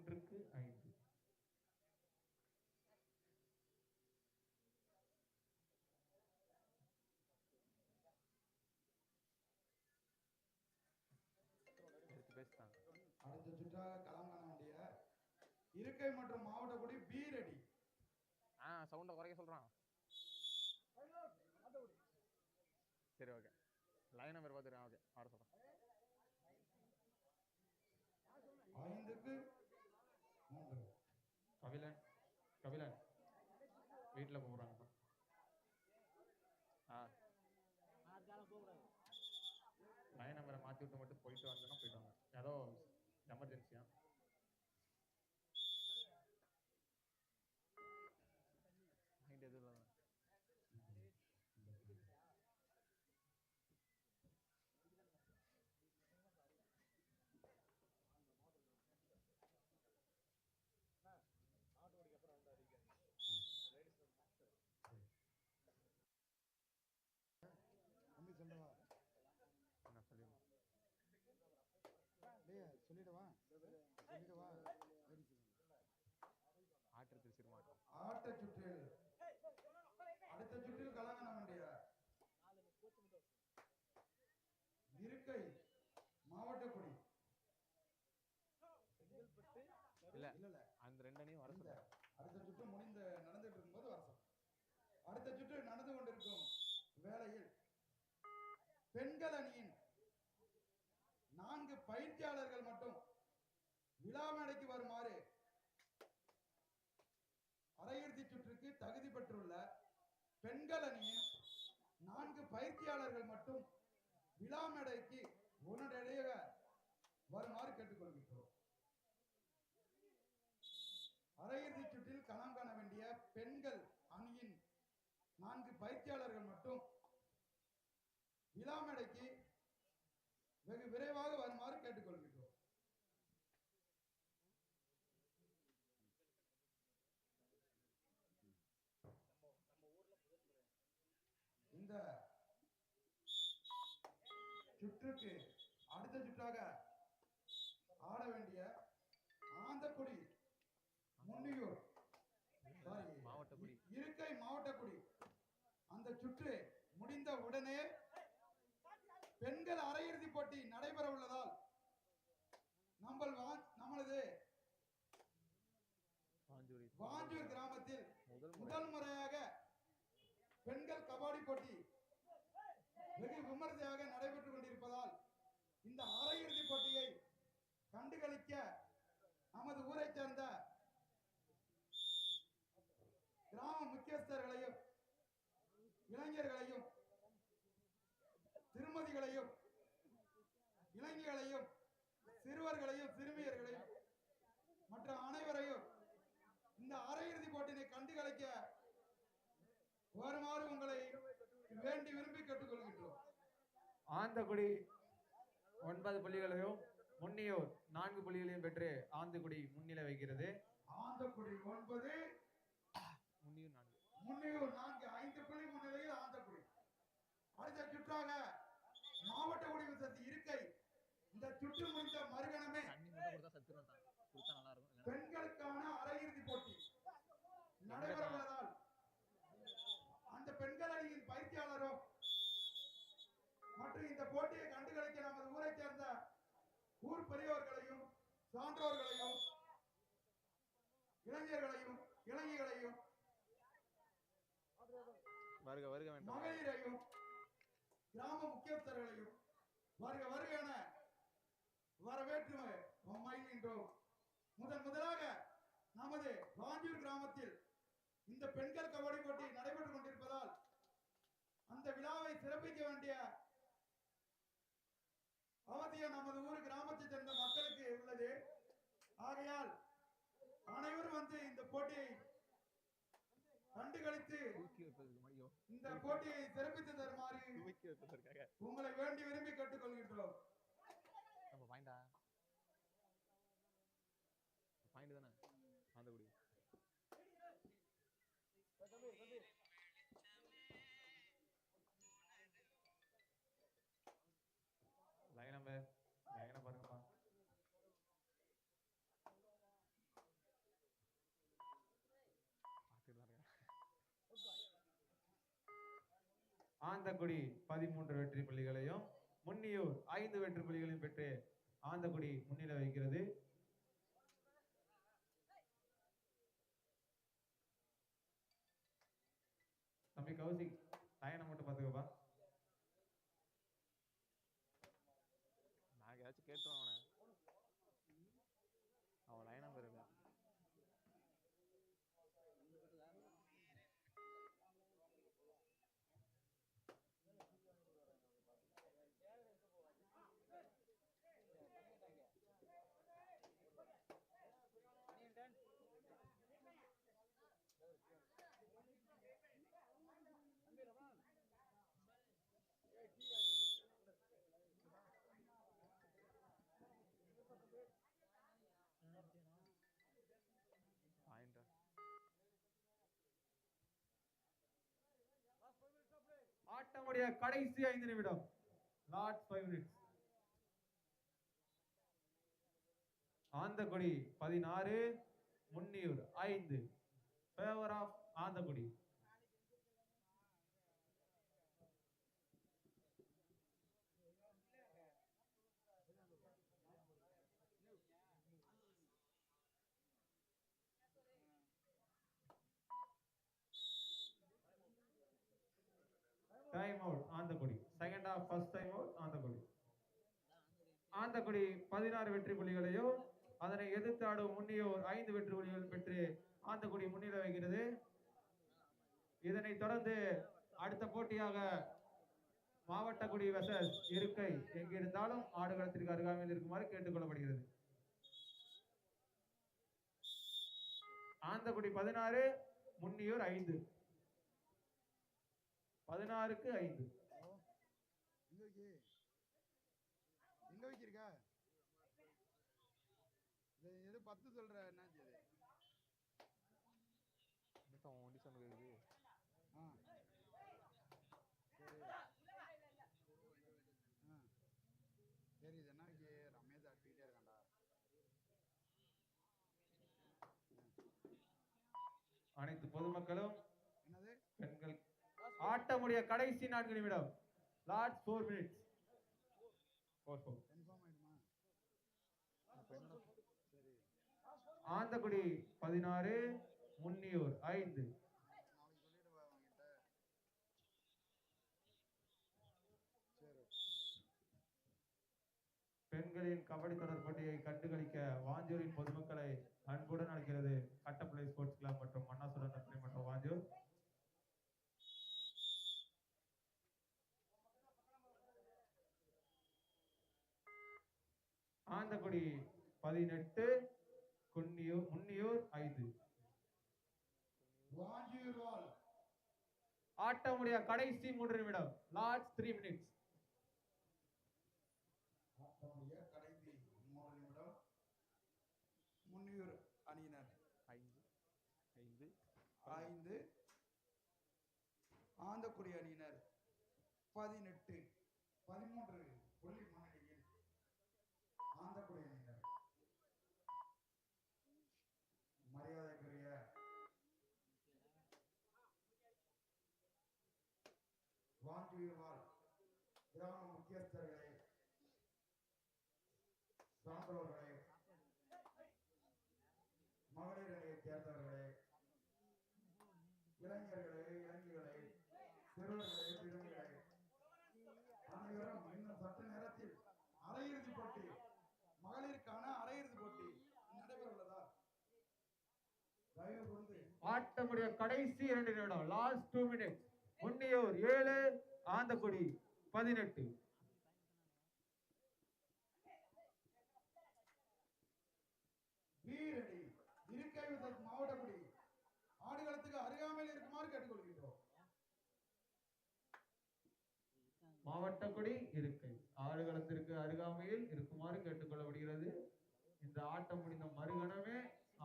A: 3-5.
G: எடுத்து பேசிட்டாங்க.
E: அடுத்த சுற்றாக களம் காண வேண்டிய இருக்கை மற்றும் மாவட்ட கொடி பி ரெடி.
G: சவுண்டை குறைக்க சொல்றான். சரி ஓகே, லைன் நம்பர் பார்த்துருக்கேன். ஓகே வர சொல்றேன்.
E: 5-3.
A: கபிலன் வீட்டுல போறாங்க. லைன் நம்பரை மாத்தி விட்டு மட்டும் போயிட்டு வந்தோம்னா போயிட்டு வாங்க. ஏதோ எமர்ஜென்சியா.
G: மைண்ட் எதுவும் இல்லை.
E: தம்பி சொல்லவா?
G: என்ன சொல்லிடுங்க.
E: சொல்லிடவா?
G: ஆற்று திருச்சிருமாட்டம்.
E: ஆட்ட சுற்றில் அடுத்த சுற்றில் களம் காண வேண்டிய இருக்கை மாவட்ட கொடி
G: இல்ல
E: இல்ல
G: அந்த 2 அணியும் வர சொல்ல.
E: அடுத்த சுற்று நடந்துட்டு இருக்கும்போது வர சொல்ல. அடுத்த சுற்று நடந்து கொண்டிருக்கும் வேளையில் பெண்கள் அணியின் 4 பயிற்சியாளர்கள் மட்டும் விழா மேடைக்கு வருமாறு அரையிறுதி சுற்றுக்கு தகுதி பெற்றுள்ள பெண்கள் அணியின் 4 பயிற்சியாளர்கள் மட்டும் விழா மேடைக்கு உடனடியாக வருமாறு கேட்டுக்கொள்கின்றோம். அரையிறுதி சுற்றில் களம் காண வேண்டிய பெண்கள் அணியின் 4 பயிற்சியாளர்கள் மட்டும் விழா மேடைக்கு வெகு விரைவாக வருமாறு கேட்டுக்கொள்கின்றோம். இந்த சுற்றுக்கு அடுத்த சுற்றாக ஆட வேண்டிய ஆந்தக்குடி முன்னியூர்
G: மாவட்ட கொடி
E: இருக்கை மாவட்ட கொடி அந்த சுற்று முடிந்த உடனே பெண்கள் அரையிறுதி போட்டி நடைபெற உள்ளதால் நமது வாஞ்சூர் கிராமத்தில் முதல் முறையாக பெண்கள் கபடி போட்டி வெகு விமர்சையாக நடைபெற்றுக் கொண்டிருப்பதால் இந்த அரையிறுதி போட்டியை கண்டுகளிக்க நமது ஊரை சேர்ந்த கிராம முக்கியஸ்தர்களையும் இளைஞர்களையும் திருமதிகளையும் இளைஞர்களையும் சிறுவர்களையும் சிறுமியர்களையும் மற்ற அனைவரையும் இந்த அரையிறுதி போட்டியை கண்டுகளிக்க வருமாறு உங்களை வேண்டி விரும்பி கேட்டுக்கொள்கின்றோம்.
A: ஆந்தக்குடி 9 புள்ளிகளையும் முன்னியூர் 4 புள்ளிகளையும் பெற்று ஆந்தக்குடி முன்னிலை வைக்கிறது.
E: ஆந்தக்குடி 9 முன்னியூர் 4 5 புள்ளி முன்னிலையில் ஆந்தக்குடி. அடுத்த சுற்றாக மாவட்ட குடிவு சக்தி இருக்கை இந்த சுற்று முடிந்த மறுகணமே பெண்களுக்கான அரையிறுதி போட்டி நடைபெற உள்ளதால் அந்த பெண்கள் அணியின் பயிற்சியாளரும் மற்றும் இந்த போட்டியை கண்டுகளிக்க நமது ஊரை சேர்ந்த ஊர் பெரியவர்களையும் சான்றோர்களையும் இளைஞர்களையும் இளைஞர்களையும் மகளிரையும் கிராம முக்கியஸ்தர்களையும் வருக வருக என வரவேற்று மகிழ்கின்றோம். முதலாக நமது வாஞ்சூர் கிராமத்தில் இந்த பெண்கள் கபடி போட்டி நடைபெற்றுக் கொண்டிருப்பதால் அந்த விழாவை சிறப்பிக்க வேண்டிய அவசியம் நமது ஊர் கிராமத்தை சேர்ந்த மக்களுக்கு உள்ளது. ஆகையால் அனைவரும் வந்து இந்த போட்டியை கண்டுகளித்து இந்த போட்டியை சிறப்பித்து தருமாறு உங்களை வேண்டி விரும்பி கேட்டுக்கொள்கின்றோம்.
A: லைன் நம்பர் லைனை பாருங்கப்பா. ஆந்தக்குடி 13 வெற்றி புள்ளிகளையும் முன்னியூர் 5 வெற்றி புள்ளிகளையும் பெற்று ஆந்தக்குடி முன்னிலை வைக்கிறது. தம்பி கௌசிக் லைனை மட்டும் பாத்துக்கப்பா.
G: நான் ஏதாச்சும் கேட்டுருவான் அவன் லைன் நம்பர் இல்லை.
A: ஆட்டமுடைய கடைசி 5 நிமிடம். Last 5 minutes. Anthakudi 16 Munniyur 5 favour of Anthakudi. Time out Anthakudi. Second of first time out Anthakudi. Anthakudi 16 வெற்றி புள்ளிகளையும் அதனை எதிர்த்தாடும் முன்னியூர் 5 வெற்றி புள்ளிகள் பெற்று ஆந்தக்குடி முன்னிலை வைக்கிறது. இதனைத் தொடர்ந்து அடுத்த போட்டியாக மாவட்டக்குடி வெர்சஸ் இருக்கை எங்கிருந்தாலும் ஆடுகளத்திற்கு அருகாமையில் இருக்குமாறு கேட்டுக்கொள்ளப்படுகிறது. ஆந்தக்குடி 16 முன்னியூர் 5 16க்கு 5.
E: எங்க வைக்கிறீங்க? எது 10 சொல்ற என்னாச்சு இது?
G: ஒண்டி சொன்னது இது.
E: சரி இது என்ன ரமேஷ் அடிக்கிட்டே இருக்காண்டா.
A: அனைத்து பொதுமக்களும்
E: என்னது
A: பெண்கள் ஆட்டமுடைய கடைசி 4 நிமிடம். Last 4 minutes.
E: கன்ஃபார்ம் ஆயிடுமா? சரி
A: ஆந்தக்குடி 16 முன்னியூர் 5.
E: நாளைக்கு சொல்லிடுவா அவங்ககிட்ட. சரி
A: பெண்களின் கபடி தொடர் போட்டியை கண்டுகளிக்க வாஞ்சூரின் பொதுமக்களை அன்புடன் அழைக்கிறது கட்டப்பிள்ளை ஸ்போர்ட்ஸ் கிளப் மற்றும் மன்னாசுரன் நற்பணி மற்றும் வாஞ்சூர். ஆந்தக்குடி 18 முன்னியூர் 5. ஆட்டமுடைய கடைசி 3 நிமிடம். Last 3 minutes.
E: ஆட்டமுடைய கடைசி 3 நிமிடம். முன்னியூர் அணியினர் 5 ஆந்தக்குடி அணியினர் 18 13 புள்ளி முன்னிலையில் ஆந்தக்குடி அணியினர். மரியாதைக்குரிய வாஞ்சூர்வால் கிராம முக்கியஸ்தர்களே, சான்றோர்களே, மகளிர் அணியை சேர்ந்தவர்களே, இளைஞர்களே, இளைஞர்களே, சிறுவர்களே, சிறுமிகளே, அனைவரும் இன்னும் சற்று நேரத்தில் அரையிறுதி போட்டி, மகளிருக்கான அரையிறுதி போட்டி நடைபெற உள்ளதா? தயவு கொண்டு
A: ஆட்டமுடைய கடைசி 2 நிமிடம். Last 2 minutes. முன்னியூர் 7 ஆந்தக்குடி 18.
E: வீரடி இருக்கை மாவட்டக்குடி ஆடுகளத்துக்கு அருகாமையில் இருக்குமாறு கேட்டுக்கொள்கின்றோம்.
A: மாவட்டக்குடி இருக்கை ஆடுகளத்திற்கு அருகாமையில் இருக்குமாறு கேட்டுக்கொள்ளப்படுகிறது. இந்த ஆட்டம் முடிந்த மறுகணமே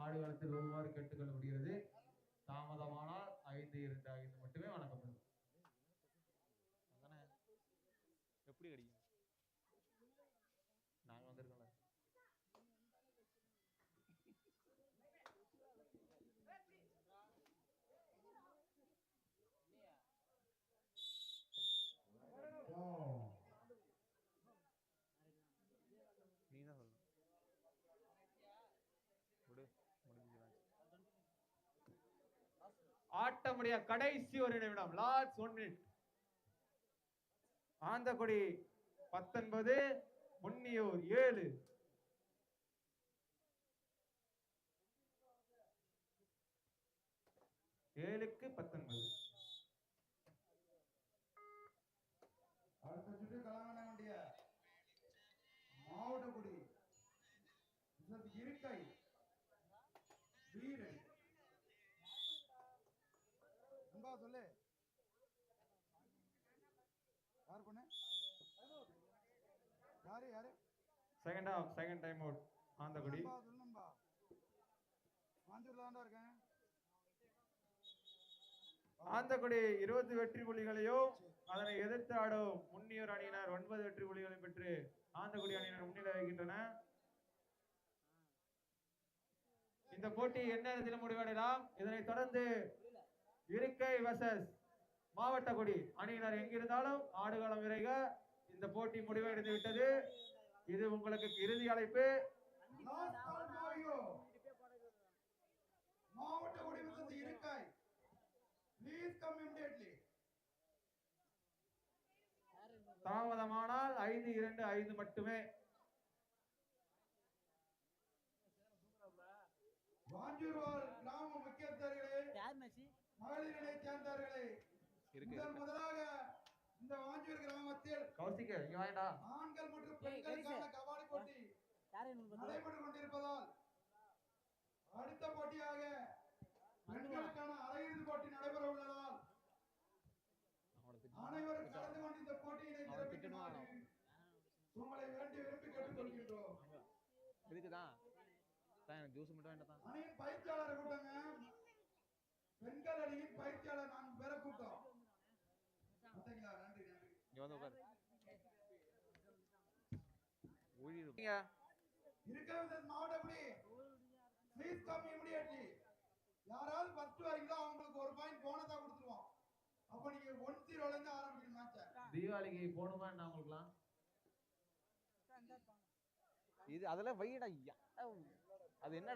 A: ஆடுகளத்தில் வருமாறு கேட்டுக்கொள்ளப்படுகிறது. தாமதமானால் 5-2-5 மட்டுமே வழங்கப்படும்.
G: எப்படி கிடைக்கும்? நாங்க வந்திருக்கோம்ல.
A: ஆட்டமுடைய கடைசி ஒரு நிமிடம், லாஸ்ட் 1 minute. ஆந்தக்குடி 19, முன்னியூர் 7. ஏழுக்கு 19.
E: அடுத்த சுற்று கலங்கான வேண்டிய மாவட்டக்குடி இருக்கை வீரன் நண்பா சொல்லு யார் பொண்ணு யாரு
A: second half, second time out Anthakudi.
E: சொல்லு நண்பா மாஞ்சூர்ல தான்டா இருக்கேன்.
A: ஆந்தக்குடி 20 வெற்றி புள்ளிகளையும் அதனை எதிர்த்து ஆடும் முன்னியூர் அணியினர் 9 வெற்றி புள்ளிகளை பெற்று ஆந்தக்குடி அணியினர் முன்னிலை வைக்கின்றன. இந்த போட்டி என்ன நேரத்தில் முடிவடையலாம். இதனைத் தொடர்ந்து இருக்கை வெர்சஸ் மாவட்டக்குடி அணியினர் எங்கிருந்தாலும் ஆடுகளம் விரைக. இந்த போட்டி முடிவடைந்து விட்டது. இது உங்களுக்கு இறுதி அழைப்பு.
E: மாவட்டக்குடி versus இருக்கை. Please come immediately.
A: தாமதமானால் 5-2-5 மட்டுமே.
E: வாஞ்சூர் கிராம முக்கியஸ்தர்களே, மகளிரினை சேர்ந்தவர்களே, முதலாக இந்த வாஞ்சூர் கிராமத்தில்
A: கௌசிக் இங்க வாடா.
E: ஆண்கள் மற்றும் பெண்களுக்கான கபாடி போட்டி நடைபெற்றுக் கொண்டிருப்பதால் அடுத்த போட்டியாக பெண்களுக்கான அரையிறுதி போட்டி நடைபெற உள்ளதால் அனைவரும் கலந்து கொண்டு இந்த போட்டியினை சிறப்பிக்குமாறு உங்களை விரும்பி கேட்டுக்கொள்கின்றோம்.
G: இதுக்குதான் ஜூஸ் மட்டும் வேண்டாம்.
E: அணியின் பயிற்சியாளர் கூட்டங்க, பெண்கள் அணியின் பயிற்சியாளர் 4 பேரை கூட்டம். பார்த்தீங்களா? நன்றி நன்றி.
G: இங்க வந்து உட்காரு.
E: இருக்கிறது மாவட்டப்படி. Please come immediately. யாராவது ஃபர்ஸ்ட் வரீங்களோ அவங்களுக்கு 1 பாயிண்ட் போனஸா கொடுத்துருவோம். அப்ப நீங்க 1-0ல இருந்து ஆரம்பிக்கணும் மேட்சை.
A: தீபாவளிக்கு போணுமா என்ன உங்களுக்குலாம்?
G: இது அதெல்லாம் வைடா. அது என்னடா